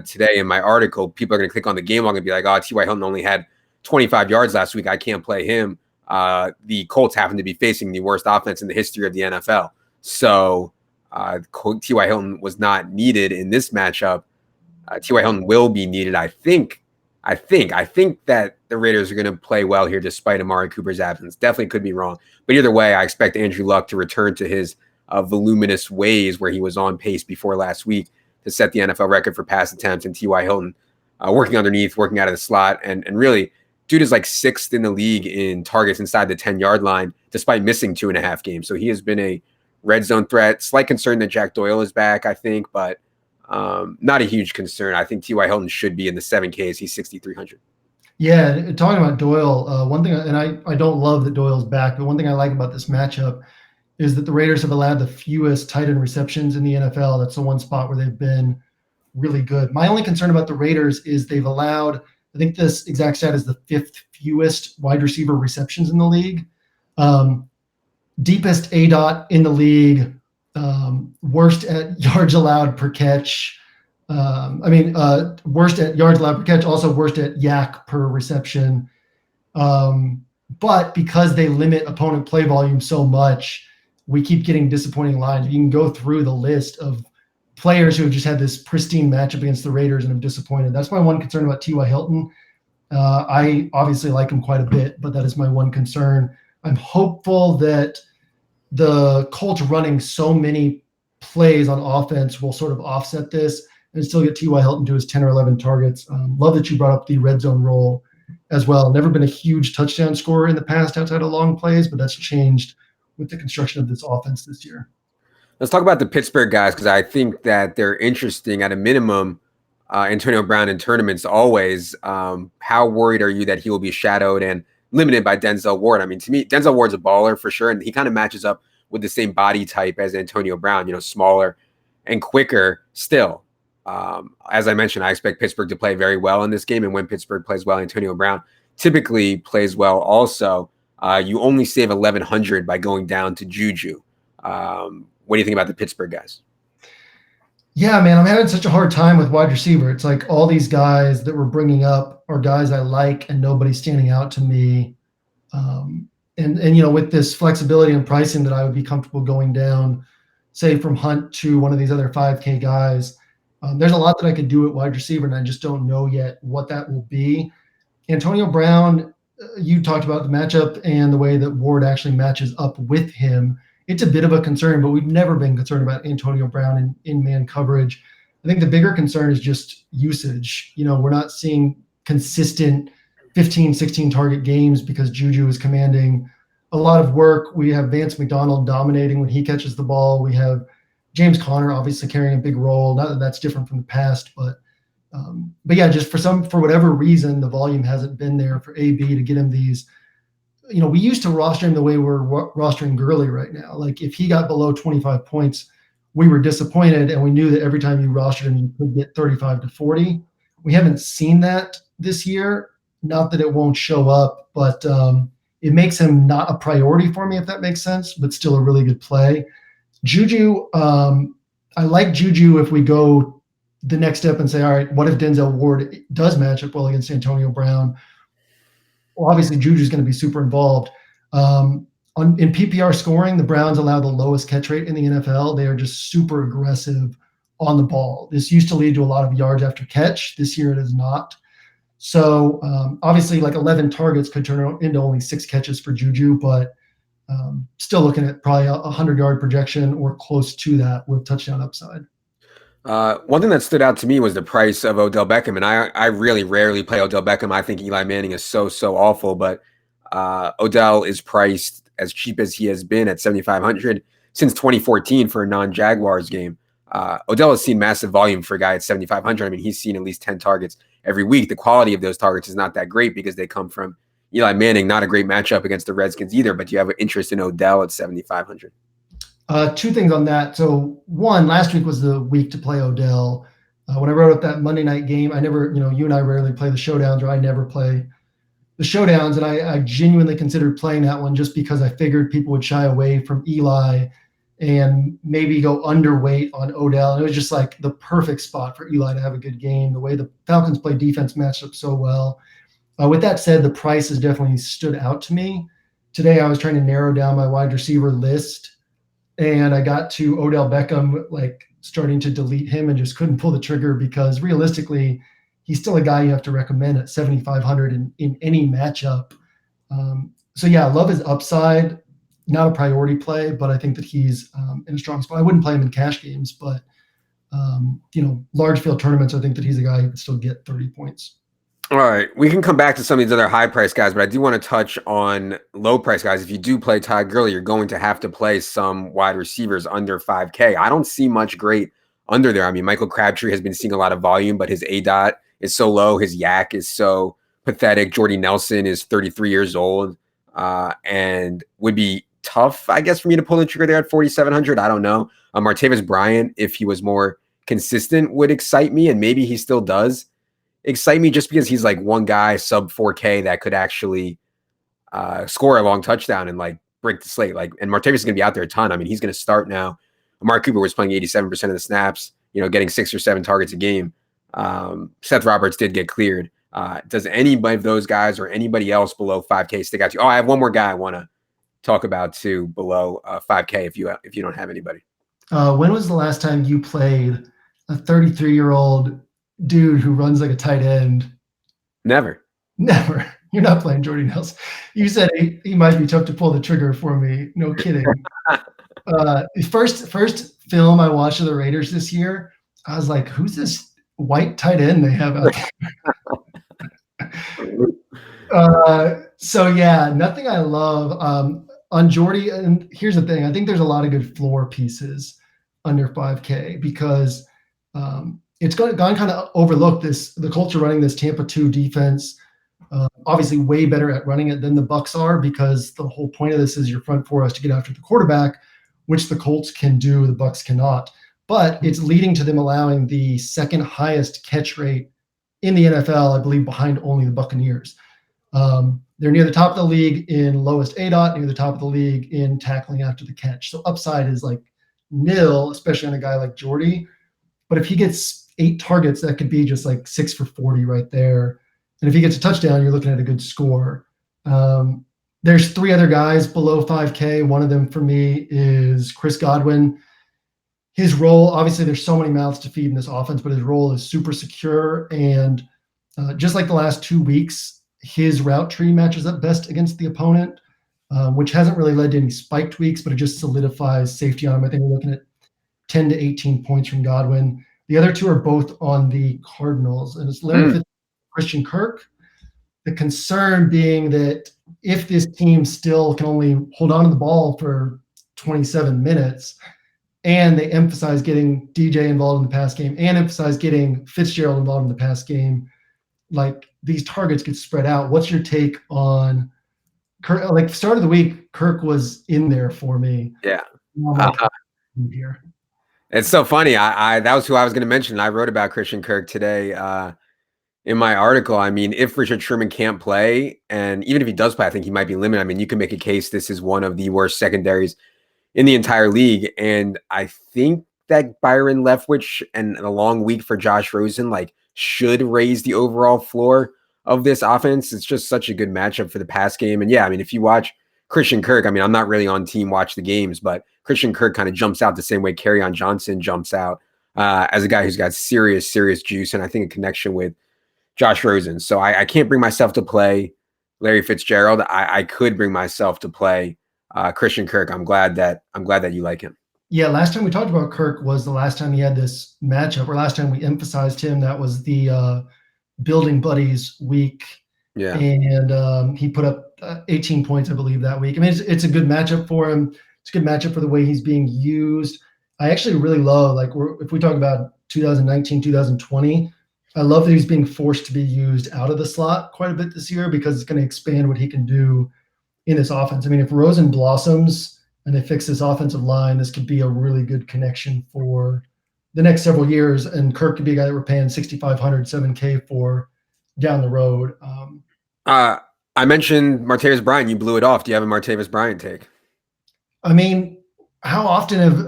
today in my article. People are going to click on the game log and be like, oh, T.Y. Hilton only had 25 yards last week. I can't play him. The Colts happen to be facing the worst offense in the history of the NFL. So T.Y. Hilton was not needed in this matchup. T.Y. Hilton will be needed. I think that the Raiders are going to play well here despite Amari Cooper's absence. Definitely could be wrong. But either way, I expect Andrew Luck to return to his voluminous ways where he was on pace before last week to set the NFL record for pass attempts, and T.Y. Hilton working underneath, working out of the slot. And really, dude is like 6th in the league in targets inside the 10-yard line, despite missing 2.5 games. So he has been a red zone threat. Slight concern that Jack Doyle is back, I think, but not a huge concern. I think T.Y. Hilton should be in the 7Ks. He's 6,300. Yeah, talking about Doyle, one thing, and I don't love that Doyle's back, but one thing I like about this matchup is that the Raiders have allowed the fewest tight end receptions in the NFL. That's the one spot where they've been really good. My only concern about the Raiders is they've allowed I think this exact stat is the 5th fewest wide receiver receptions in the league. Deepest ADOT in the league, worst at yards allowed per catch. Worst at yards allowed per catch, also worst at yak per reception. But because they limit opponent play volume so much, we keep getting disappointing lines. You can go through the list of players who have just had this pristine matchup against the Raiders and have disappointed. That's my one concern about T.Y. Hilton. I obviously like him quite a bit, but that is my one concern. I'm hopeful that the Colts running so many plays on offense will sort of offset this and still get T.Y. Hilton to his 10 or 11 targets. Love that you brought up the red zone role as well. Never been a huge touchdown scorer in the past outside of long plays, but that's changed with the construction of this offense this year. Let's talk about the Pittsburgh guys, because I think that they're interesting at a minimum. Antonio Brown in tournaments always. How worried are you that he will be shadowed and limited by Denzel Ward? I mean, to me, Denzel Ward's a baller for sure, and he kind of matches up with the same body type as Antonio Brown, smaller and quicker still. As I mentioned, I expect Pittsburgh to play very well in this game, and when Pittsburgh plays well, Antonio Brown typically plays well also. You only save 1,100 by going down to Juju. What do you think about the Pittsburgh guys? Yeah, man, I'm having such a hard time with wide receiver. It's like all these guys that we're bringing up are guys I like, and nobody's standing out to me. And with this flexibility and pricing that I would be comfortable going down, say from Hunt to one of these other 5K guys, there's a lot that I could do at wide receiver, and I just don't know yet what that will be. Antonio Brown, you talked about the matchup and the way that Ward actually matches up with him. It's a bit of a concern, but we've never been concerned about Antonio Brown in man coverage. I think the bigger concern is just usage. We're not seeing consistent 15, 16 target games because Juju is commanding a lot of work. We have Vance McDonald dominating when he catches the ball. We have James Conner obviously carrying a big role. Not that that's different from the past, but yeah, just for whatever reason, the volume hasn't been there for AB to get him these. We used to roster him the way we're rostering Gurley right now. Like if he got below 25 points, we were disappointed, and we knew that every time you rostered him, you could get 35 to 40. We haven't seen that this year. Not that it won't show up, but it makes him not a priority for me, if that makes sense, but still a really good play. Juju, I like Juju if we go the next step and say, all right, what if Denzel Ward does match up well against Antonio Brown? Well, obviously Juju is going to be super involved. In PPR scoring, the Browns allow the lowest catch rate in the NFL. They are just super aggressive on the ball. This used to lead to a lot of yards after catch. This year it is not. So obviously like 11 targets could turn into only 6 catches for Juju, but still looking at probably a 100-yard projection or close to that with touchdown upside. One thing that stood out to me was the price of Odell Beckham, and I really rarely play Odell Beckham. I think Eli Manning is so awful, but Odell is priced as cheap as he has been at 7,500 since 2014 for a non-Jaguars game. Odell has seen massive volume for a guy at 7,500. I mean, he's seen at least 10 targets every week. The quality of those targets is not that great because they come from Eli Manning. Not a great matchup against the Redskins either, but you have an interest in Odell at 7,500. 2 things on that. So one, last week was the week to play Odell. When I wrote up that Monday night game, I never, you and I rarely play the showdowns, or I never play the showdowns. And I genuinely considered playing that one just because I figured people would shy away from Eli and maybe go underweight on Odell. And it was just like the perfect spot for Eli to have a good game. The way the Falcons play defense matched up so well. With that said, the price has definitely stood out to me. Today I was trying to narrow down my wide receiver list, and I got to Odell Beckham, like starting to delete him, and just couldn't pull the trigger because realistically, he's still a guy you have to recommend at 7,500 in any matchup. So yeah, I love his upside. Not a priority play, but I think that he's in a strong spot. I wouldn't play him in cash games, but large field tournaments, I think that he's a guy who could still get 30 points. All right, we can come back to some of these other high-price guys, but I do want to touch on low-price guys. If you do play Todd Gurley, you're going to have to play some wide receivers under 5K. I don't see much great under there. I mean, Michael Crabtree has been seeing a lot of volume, but his ADOT is so low. His yak is so pathetic. Jordy Nelson is 33 years old and would be tough, I guess, for me to pull the trigger there at 4,700. I don't know. Martavis Bryant, if he was more consistent, would excite me, and maybe he still does. excite me just because he's like one guy sub 4K that could actually score a long touchdown and like break the slate. Like, and Martavis is going to be out there a ton. I mean, he's going to start now. Amari Cooper was playing 87% of the snaps, getting 6 or 7 targets a game. Seth Roberts did get cleared. Does anybody of those guys or anybody else below 5K stick out to you? Oh, I have one more guy I want to talk about too below 5K if you don't have anybody. When was the last time you played a 33-year-old dude who runs like a tight end? Never. You're not playing Jordy Nelson. You said he might be tough to pull the trigger for me. No kidding. First film I watched of the Raiders this year, I was like, who's this white tight end they have out there? So yeah, nothing I love on Jordy. And here's the thing. I think there's a lot of good floor pieces under 5K because it's gone kind of overlooked the culture running this Tampa 2 defense. Obviously way better at running it than the Bucs are because the whole point of this is your front four has to get after the quarterback, which the Colts can do, the Bucs cannot. But it's leading to them allowing the second highest catch rate in the NFL, I believe, behind only the Buccaneers. They're near the top of the league in lowest ADOT, near the top of the league in tackling after the catch. So upside is like nil, especially on a guy like Jordy. But if he gets 8 targets, that could be just like 6 for 40 right there. And if he gets a touchdown, you're looking at a good score. There's 3 other guys below 5K. One of them for me is Chris Godwin. His role, obviously, there's so many mouths to feed in this offense, but his role is super secure. And just like the last 2 weeks, his route tree matches up best against the opponent, which hasn't really led to any spiked weeks, but it just solidifies safety on him. I think we're looking at 10 to 18 points from Godwin. The other 2 are both on the Cardinals, and it's Larry Fitzgerald, Christian Kirk. The concern being that if this team still can only hold on to the ball for 27 minutes and they emphasize getting DJ involved in the pass game and emphasize getting Fitzgerald involved in the pass game, like these targets get spread out. What's your take on Kirk? Like start of the week, Kirk was in there for me. Yeah. Here. It's so funny. I that was who I was going to mention. I wrote about Christian Kirk today in my article. I mean, if Richard Sherman can't play, and even if he does play, I think he might be limited. I mean, you can make a case this is one of the worst secondaries in the entire league. And I think that Byron Leftwich and a long week for Josh Rosen like should raise the overall floor of this offense. It's just such a good matchup for the pass game. And yeah, I mean, if you watch Christian Kirk, I mean, I'm not really on team watch the games, but Christian Kirk kind of jumps out the same way Kerryon Johnson jumps out as a guy who's got serious juice and I think a connection with Josh Rosen. So I can't bring myself to play Larry Fitzgerald. I could bring myself to play Christian Kirk. I'm glad that you like him. Yeah, last time we talked about Kirk was the last time he had this matchup, or last time we emphasized him. That was the Building Buddies week. Yeah, and he put up 18 points, I believe, that week. I mean, it's a good matchup for him. It's a good matchup for the way he's being used. I actually really love, like, if we talk about 2019, 2020, I love that he's being forced to be used out of the slot quite a bit this year because it's going to expand what he can do in this offense. I mean, if Rosen blossoms and they fix this offensive line, this could be a really good connection for the next several years. And Kirk could be a guy that we're paying $6,500, $7K for down the road. I mentioned Martavis Bryant. You blew it off. Do you have a Martavis Bryant take? I mean, how often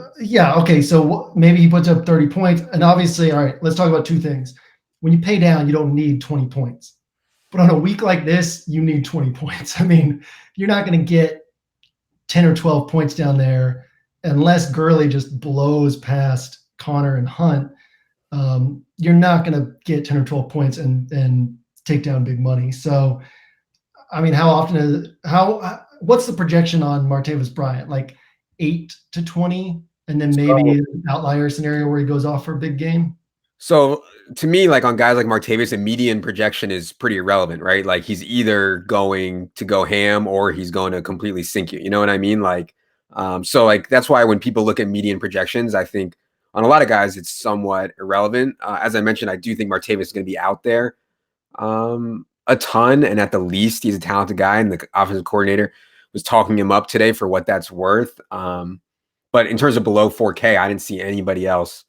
so maybe he puts up 30 points. And obviously, all right, let's talk about 2 things. When you pay down, you don't need 20 points. But on a week like this, you need 20 points. I mean, you're not going to get 10 or 12 points down there unless Gurley just blows past Connor and Hunt. You're not going to get 10 or 12 points and take down big money. So, I mean, what's the projection on Martavis Bryant? Like 8 to 20, and then maybe an outlier scenario where he goes off for a big game? So to me, like on guys like Martavis, a median projection is pretty irrelevant, right? Like he's either going to go ham or he's going to completely sink you. You know what I mean? Like, so like that's why when people look at median projections, I think on a lot of guys it's somewhat irrelevant. As I mentioned, I do think Martavis is going to be out there a ton, and at the least, he's a talented guy, and the offensive coordinator was talking him up today for what that's worth. But in terms of below 4K, I didn't see anybody else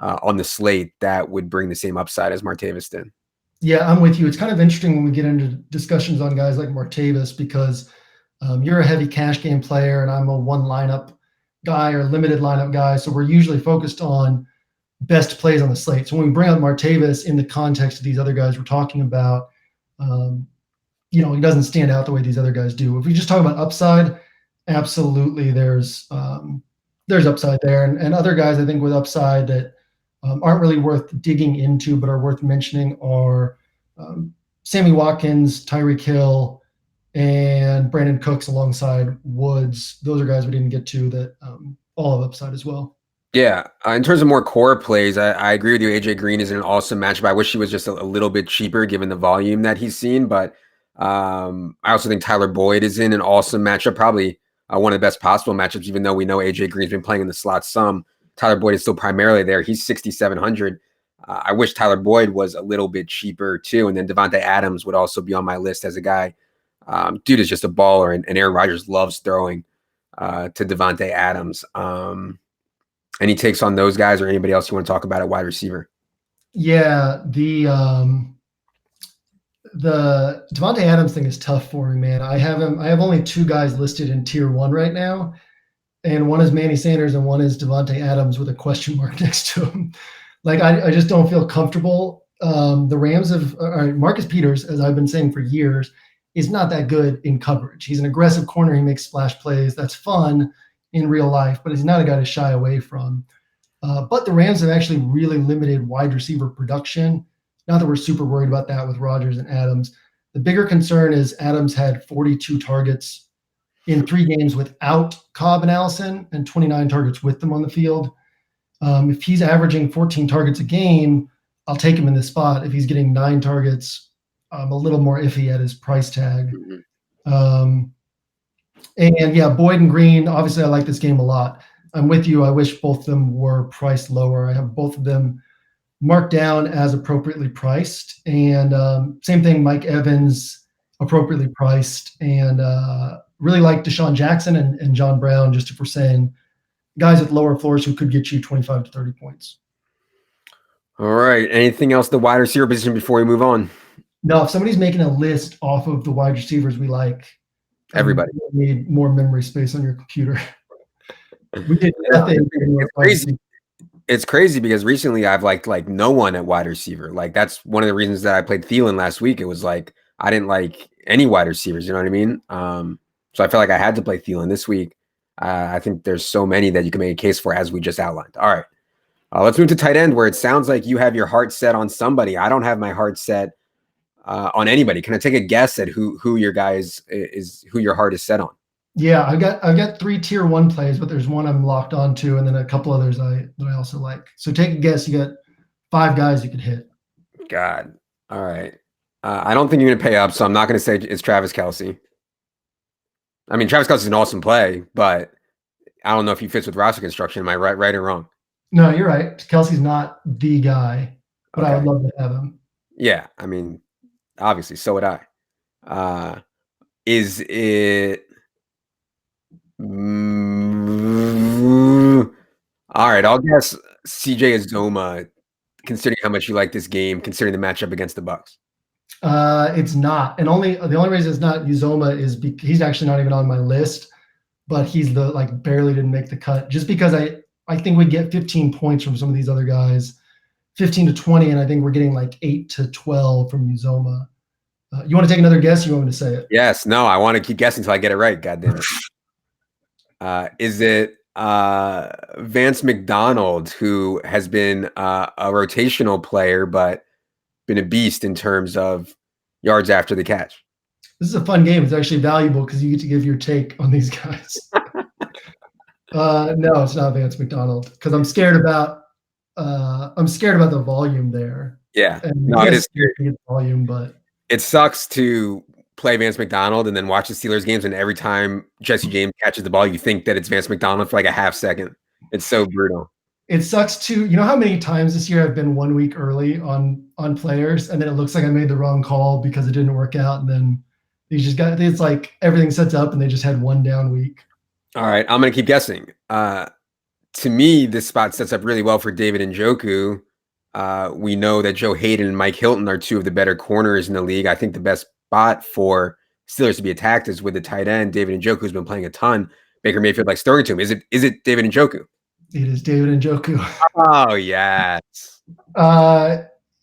on the slate that would bring the same upside as Martavis did. Yeah, I'm with you. It's kind of interesting when we get into discussions on guys like Martavis because you're a heavy cash game player and I'm a one lineup guy or limited lineup guy. So we're usually focused on best plays on the slate. So when we bring up Martavis in the context of these other guys we're talking about, um, he doesn't stand out the way these other guys do. If we just talk about upside, absolutely, there's upside there, and other guys I think with upside that aren't really worth digging into, but are worth mentioning are Sammy Watkins, Tyreek Hill, and Brandon Cooks alongside Woods. Those are guys we didn't get to that all have upside as well. Yeah, in terms of more core plays, I agree with you. AJ Green is an awesome matchup. I wish he was just a little bit cheaper given the volume that he's seen, but I also think Tyler Boyd is in an awesome matchup, probably one of the best possible matchups. Even though we know AJ Green's been playing in the slot some, Tyler Boyd is still primarily there. He's 6,700. I wish Tyler Boyd was a little bit cheaper too, and then Devontae Adams would also be on my list as a guy. Dude is just a baller, and Aaron Rodgers loves throwing to Devontae Adams. Any takes on those guys or anybody else you want to talk about at wide receiver? Yeah, the Devontae Adams thing is tough for me, man. I have only two guys listed in tier 1 right now, and one is Manny Sanders and one is Devontae Adams with a question mark next to him. Like I just don't feel comfortable. The Rams Marcus Peters, as I've been saying for years, is not that good in coverage. He's an aggressive corner. He makes splash plays. That's fun in real life, but he's not a guy to shy away from. But the Rams have actually really limited wide receiver production. Not that we're super worried about that with Rodgers and Adams. The bigger concern is Adams had 42 targets in 3 games without Cobb and Allison and 29 targets with them on the field. If he's averaging 14 targets a game, I'll take him in this spot. If he's getting 9 targets, I'm a little more iffy at his price tag. And yeah, Boyd and Green, obviously I like this game a lot. I'm with you. I wish both of them were priced lower. I have both of them marked down as appropriately priced. And same thing, Mike Evans, appropriately priced. And really like Deshaun Jackson and John Brown, just if we're saying guys with lower floors who could get you 25 to 30 points. All right. Anything else the wide receiver position before we move on? No, if somebody's making a list off of the wide receivers we like, everybody need more memory space on your computer. We did nothing. It's crazy. It's crazy because recently I've liked like no one at wide receiver. Like that's one of the reasons that I played Thielen last week. It was like I didn't like any wide receivers. You know what I mean? So I felt like I had to play Thielen this week. I think there's so many that you can make a case for, as we just outlined. All right, let's move to tight end, where it sounds like you have your heart set on somebody. I don't have my heart set on anybody. Can I take a guess at who your guy is who your heart is set on? Yeah, I've got 3 tier 1 plays, but there's one I'm locked on to, and then a couple others that I also like. So take a guess. You got 5 guys you could hit. God. All right. I don't think you're going to pay up, so I'm not going to say it's Travis Kelce. I mean, Travis Kelce is an awesome play, but I don't know if he fits with roster construction. Am I right or wrong? No, you're right. Kelce's not the guy, but okay. I would love to have him. Yeah, I mean, obviously, so would I. Is it? All right, I'll guess CJ Uzomah, considering how much you like this game, considering the matchup against the Bucs. It's not, and the only reason it's not Uzomah is because he's actually not even on my list, but he's barely didn't make the cut, just because I think we get 15 points from some of these other guys, 15 to 20, and I think we're getting like 8 to 12 from Uzomah. You want to take another guess? Or you want me to say it? Yes. No, I want to keep guessing until I get it right. God damn it. Is it Vance McDonald, who has been a rotational player, but been a beast in terms of yards after the catch? This is a fun game. It's actually valuable because you get to give your take on these guys. No, it's not Vance McDonald because I'm scared about the volume there. Yeah, no, it is scary. Volume, but it sucks to play Vance McDonald and then watch the Steelers games, and every time Jesse James catches the ball, you think that it's Vance McDonald for like a half second. It's so brutal. It sucks too. You know how many times this year I've been 1 week early on players, and then it looks like I made the wrong call because it didn't work out, and then it's like everything sets up and they just had one down week. All right, I'm gonna keep guessing. To me, this spot sets up really well for David Njoku. We know that Joe Hayden and Mike Hilton are two of the better corners in the league. I think the best spot for Steelers to be attacked is with the tight end. David Njoku has been playing a ton. Baker Mayfield likes throwing to him. Is it David Njoku? It is David Njoku. Oh, yes.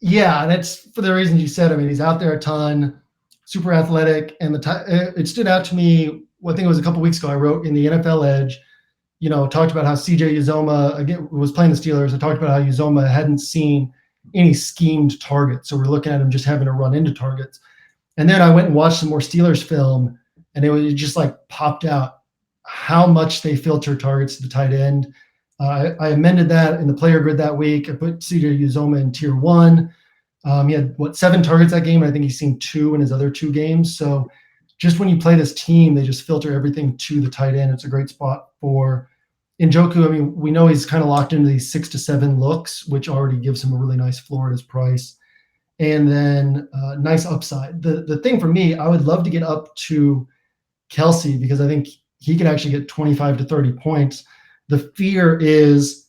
Yeah, that's for the reasons you said. I mean, he's out there a ton, super athletic, and it stood out to me. I think it was a couple weeks ago. I wrote in the NFL Edge, talked about how CJ Uzomah again was playing the Steelers. I talked about how Uzomah hadn't seen any schemed targets, so we're looking at him just having to run into targets. And then I went and watched some more Steelers film, and it just like popped out how much they filter targets to the tight end. I amended that in the player grid that week. I put CJ Uzomah in tier 1. He had 7 targets that game. I think he's seen 2 in his other 2 games. So just when you play this team, they just filter everything to the tight end. It's a great spot for Njoku. I mean, we know he's kind of locked into these 6 to 7 looks, which already gives him a really nice floor at his price. And then nice upside. The thing for me, I would love to get up to Kelce because I think he could actually get 25 to 30 points. The fear is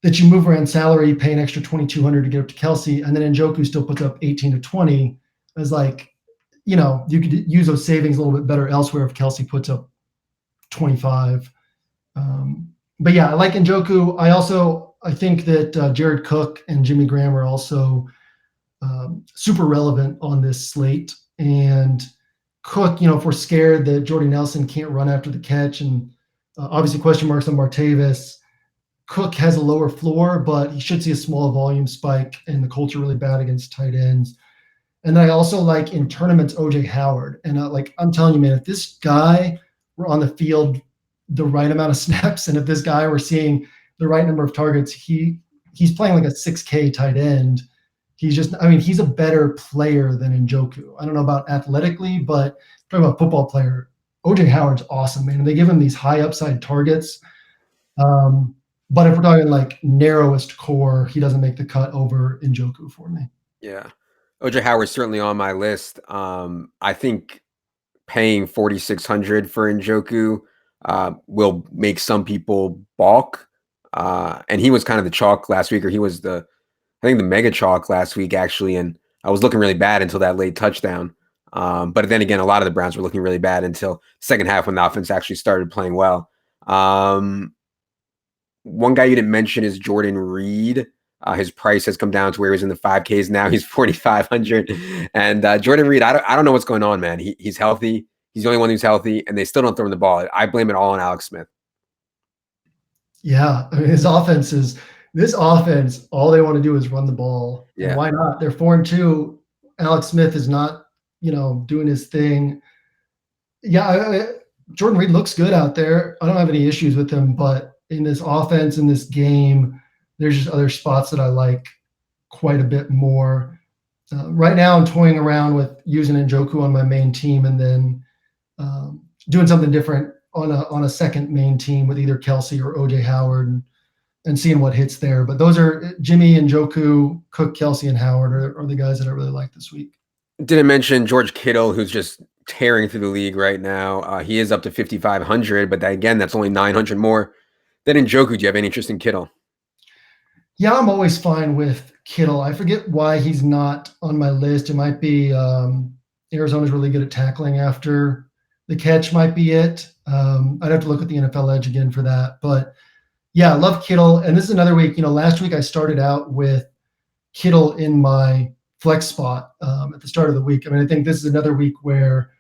that you move around salary, pay an extra $2,200 to get up to Kelce, and then Njoku still puts up 18 to 20. As you could use those savings a little bit better elsewhere if Kelce puts up 25. But yeah, I like Njoku. I think that Jared Cook and Jimmy Graham are also super relevant on this slate. And Cook, if we're scared that Jordy Nelson can't run after the catch, and obviously question marks on Martavis, Cook has a lower floor, but he should see a small volume spike, and the Colts are really bad against tight ends. And then I also like in tournaments OJ Howard. And I'm telling you, man, if this guy were on the field the right amount of snaps, and if this guy were seeing the right number of targets, he's playing like a 6K tight end. He's a better player than Njoku. I don't know about athletically, but talking about football player, OJ Howard's awesome, man. And they give him these high upside targets. But if we're talking like narrowest core, he doesn't make the cut over Njoku for me. Yeah. OJ Howard's certainly on my list. I think paying $4,600 for Njoku will make some people balk. And he was kind of the chalk last week, or he was the mega chalk last week, actually. And I was looking really bad until that late touchdown. But then again, a lot of the Browns were looking really bad until second half when the offense actually started playing well. One guy you didn't mention is Jordan Reed. His price has come down to where he was in the 5Ks. Now he's 4,500. And Jordan Reed, I don't know what's going on, man. He's healthy. He's the only one who's healthy, and they still don't throw him the ball. I blame it all on Alex Smith. Yeah, I mean, this offense, all they want to do is run the ball. Yeah. And why not? They're 4-2. Alex Smith is not, doing his thing. Yeah, Jordan Reed looks good out there. I don't have any issues with him, but in this offense, in this game, there's just other spots that I like quite a bit more. Right now, I'm toying around with using Njoku on my main team and then doing something different on a second main team with either Kelce or OJ Howard and seeing what hits there. But those are Jimmy, Njoku, Cook, Kelce, and Howard are the guys that I really like this week. Didn't mention George Kittle, who's just tearing through the league right now. He is up to 5,500, but that's only 900 more than Njoku. Do you have any interest in Kittle? Yeah, I'm always fine with Kittle. I forget why he's not on my list. It might be Arizona's really good at tackling after the catch might be it. I'd have to look at the NFL Edge again for that. But yeah, I love Kittle. And this is another week. Last week I started out with Kittle in my flex spot at the start of the week. I mean, I think this is another week where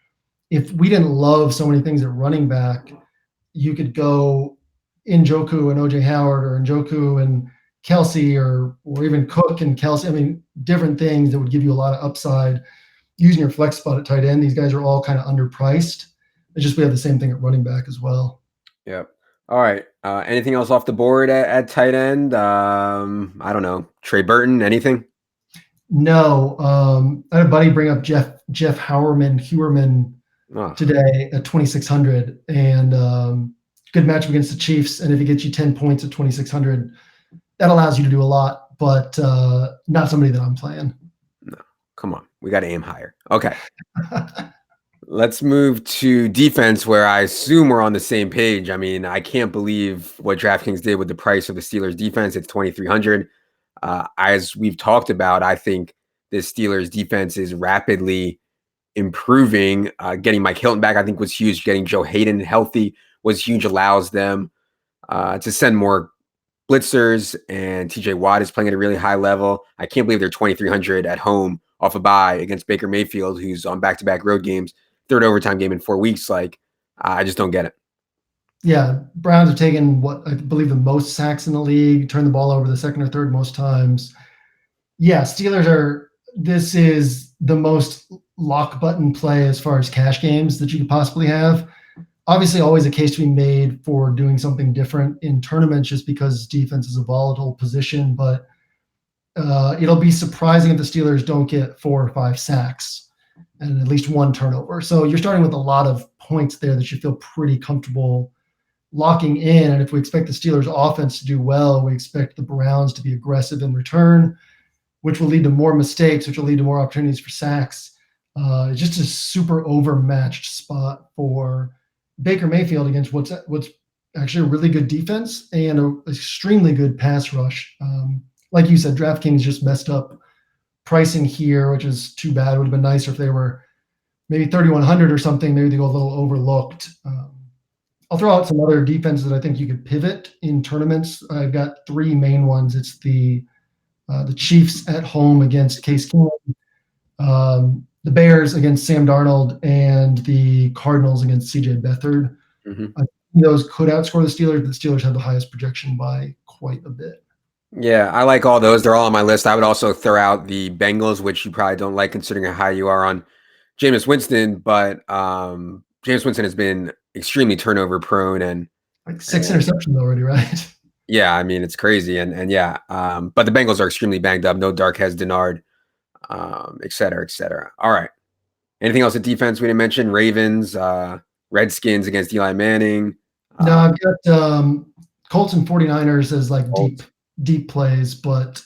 if we didn't love so many things at running back, you could go Njoku and OJ Howard, or Njoku and Kelce, or even Cook and Kelce. I mean, different things that would give you a lot of upside using your flex spot at tight end. These guys are all kind of underpriced. It's just we have the same thing at running back as well. Yep. All right. Anything else off the board at tight end? I don't know. Trey Burton, anything? No. I had a buddy bring up Jeff Heuerman today at 2,600, and good matchup against the Chiefs. And if he gets you 10 points at 2,600, that allows you to do a lot, but not somebody that I'm playing. No, come on. We got to aim higher. Okay. Let's move to defense, where I assume we're on the same page. I mean, I can't believe what DraftKings did with the price of the Steelers defense. It's 2,300. As we've talked about, I think this Steelers defense is rapidly improving. Getting Mike Hilton back, I think, was huge. Getting Joe Hayden healthy was huge. Allows them to send more blitzers, and TJ Watt is playing at a really high level. I can't believe they're 2,300 at home off a bye against Baker Mayfield, who's on back-to-back road games, third overtime game in 4 weeks. Like, I just don't get it. Yeah, Browns have taken what I believe the most sacks in the league, turned the ball over the second or third most times. Yeah, Steelers are. This is the most lock button play as far as cash games that you could possibly have. Obviously, always a case to be made for doing something different in tournaments, just because defense is a volatile position. But it'll be surprising if the Steelers don't get 4 or 5 sacks and at least 1 turnover. So you're starting with a lot of points there that you feel pretty comfortable locking in. And if we expect the Steelers offense to do well, we expect the Browns to be aggressive in return, which will lead to more mistakes, which will lead to more opportunities for sacks. It's just a super overmatched spot for Baker Mayfield against what's actually a really good defense and an extremely good pass rush. Like you said, DraftKings just messed up pricing here, which is too bad. It would have been nicer if they were maybe 3,100 or something. Maybe they go a little overlooked. I'll throw out some other defenses that I think you could pivot in tournaments. I've got 3 main ones. It's the Chiefs at home against Case Keenum, the Bears against Sam Darnold, and the Cardinals against CJ Beathard. Mm-hmm. I think those could outscore the Steelers, but the Steelers have the highest projection by quite a bit. Yeah, I like all those. They're all on my list. I would also throw out the Bengals, which you probably don't like considering how high you are on Jameis Winston, but Jameis Winston has been extremely turnover prone and like 6 interceptions already, right? Yeah, I mean, it's crazy. And yeah, but the Bengals are extremely banged up. No Darqueze Dennard, et cetera, et cetera. All right. Anything else at defense we didn't mention? Ravens, Redskins against Eli Manning. No, I've got Colts and 49ers as like deep plays, but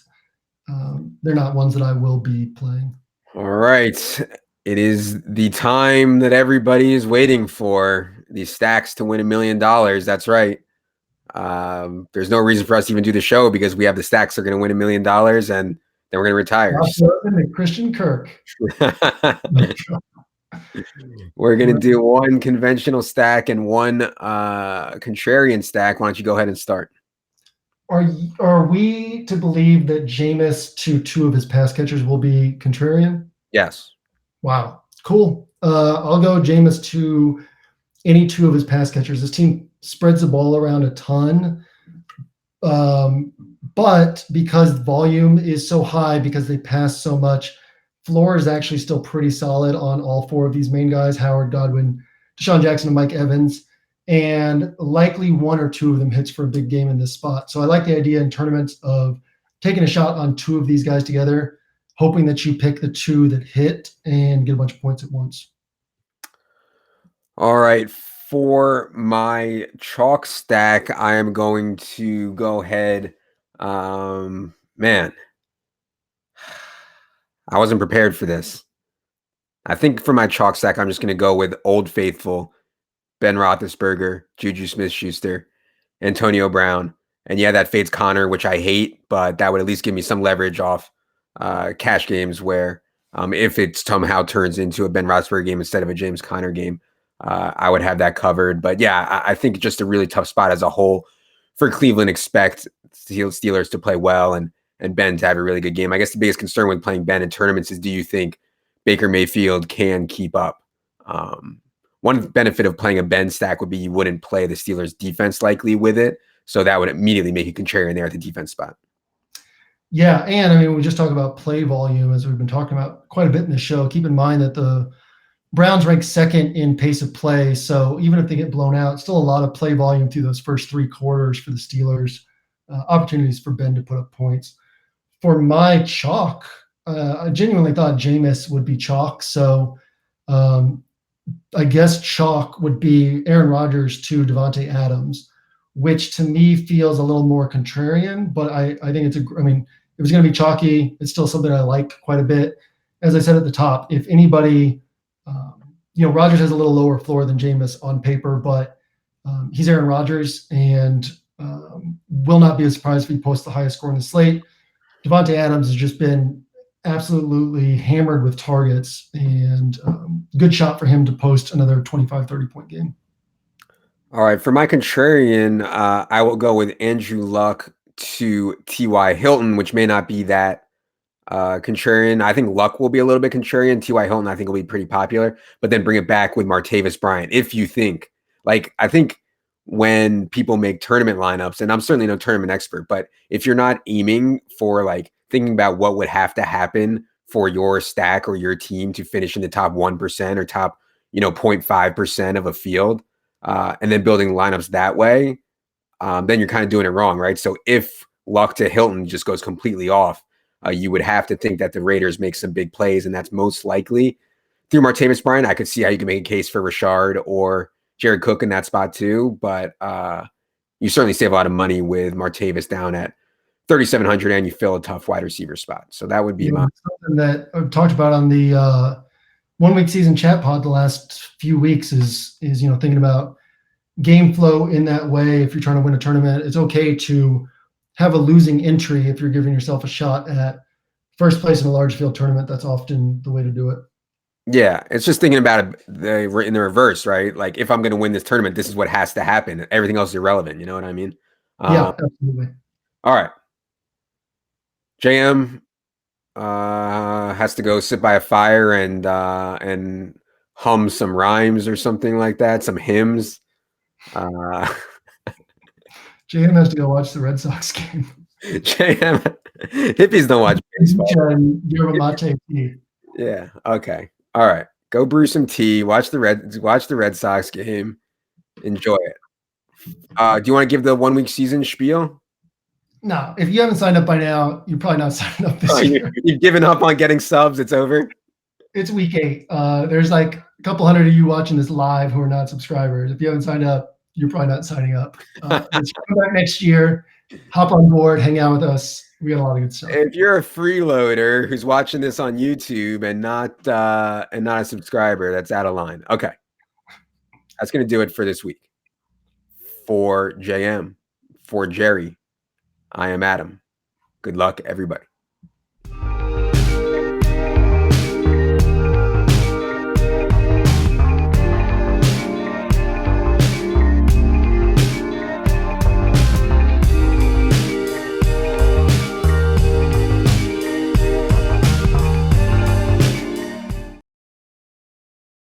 they're not ones that I will be playing. All right. It is the time that everybody is waiting for. These stacks to win $1 million. That's right. There's no reason for us to even do the show because we have the stacks that are going to win $1 million and then we're going to retire. Christian Kirk. We're going to do one conventional stack and one contrarian stack. Why don't you go ahead and start? Are we to believe that Jameis to 2 of his pass catchers will be contrarian? Yes. Wow. Cool. I'll go Jameis to any 2 of his pass catchers. This team spreads the ball around a ton. But because volume is so high, because they pass so much, floor is actually still pretty solid on all 4 of these main guys, Howard, Godwin, Deshaun Jackson, and Mike Evans. And likely 1 or 2 of them hits for a big game in this spot. So I like the idea in tournaments of taking a shot on 2 of these guys together, hoping that you pick the 2 that hit and get a bunch of points at once. All right. For my chalk stack, I am going to go ahead. Man, I wasn't prepared for this. I think for my chalk stack, I'm just going to go with Old Faithful, Ben Roethlisberger, Juju Smith-Schuster, Antonio Brown. And yeah, that fades Connor, which I hate, but that would at least give me some leverage off cash games where if it somehow turns into a Ben Roethlisberger game instead of a James Conner game, I would have that covered. But yeah, I think just a really tough spot as a whole for Cleveland. Expect Steelers to play well and Ben to have a really good game. I guess the biggest concern with playing Ben in tournaments is, do you think Baker Mayfield can keep up? One benefit of playing a Ben stack would be you wouldn't play the Steelers defense likely with it. So that would immediately make you contrarian there at the defense spot. Yeah, and I mean, we just talk about play volume as we've been talking about quite a bit in the show. Keep in mind that the Browns rank 2nd in pace of play. So even if they get blown out, still a lot of play volume through those first 3 quarters for the Steelers. Opportunities for Ben to put up points. For my chalk, I genuinely thought Jameis would be chalk. So I guess chalk would be Aaron Rodgers to Devontae Adams, which to me feels a little more contrarian, but I think it was going to be chalky. It's still something I like quite a bit. As I said at the top, if anybody, Rodgers has a little lower floor than Jameis on paper, but he's Aaron Rodgers and will not be a surprise if he posts the highest score in the slate. Devontae Adams has just been absolutely hammered with targets, and good shot for him to post another 25, 30-point game. All right, for my contrarian, I will go with Andrew Luck to T.Y. Hilton, which may not be that contrarian. I think Luck will be a little bit contrarian. T.Y. Hilton, I think, will be pretty popular, but then bring it back with Martavis Bryant. If you think, like, I think when people make tournament lineups, and I'm certainly no tournament expert, but if you're not aiming for like thinking about what would have to happen for your stack or your team to finish in the top 1% or top, 0.5% of a field, and then building lineups that way, then you're kind of doing it wrong, right? So if Luck to Hilton just goes completely off, you would have to think that the Raiders make some big plays, and that's most likely through Martavis Bryant. I could see how you can make a case for Rashard or Jared Cook in that spot too, but you certainly save a lot of money with Martavis down at 3,700, and you fill a tough wide receiver spot. So that would be something that I've talked about on the 1 week season chat pod the last few weeks is thinking about game flow in that way. If you're trying to win a tournament, it's okay to have a losing entry if you're giving yourself a shot at first place in a large field tournament. That's often the way to do it. Yeah, it's just thinking about it in the reverse, right? Like, if I'm going to win this tournament, this is what has to happen. Everything else is irrelevant. You know what I mean? Yeah, absolutely. All right. JM has to go sit by a fire and hum some rhymes or something like that, some hymns. JM has to go watch the Red Sox game. JM, hippies don't watch baseball. Yeah. Okay. All right. Go brew some tea. Watch the Red Sox game. Enjoy it. Do you want to give the 1 week season spiel? No. If you haven't signed up by now, you're probably not signing up this year. You've given up on getting subs. It's over. It's week 8. There's like a couple hundred of you watching this live who are not subscribers. If you haven't signed up, you're probably not signing up. Let's come back next year. Hop on board. Hang out with us. We got a lot of good stuff. If you're a freeloader who's watching this on YouTube and not a subscriber, that's out of line. Okay. That's going to do it for this week. For JM, for Jerry, I am Adam. Good luck, everybody.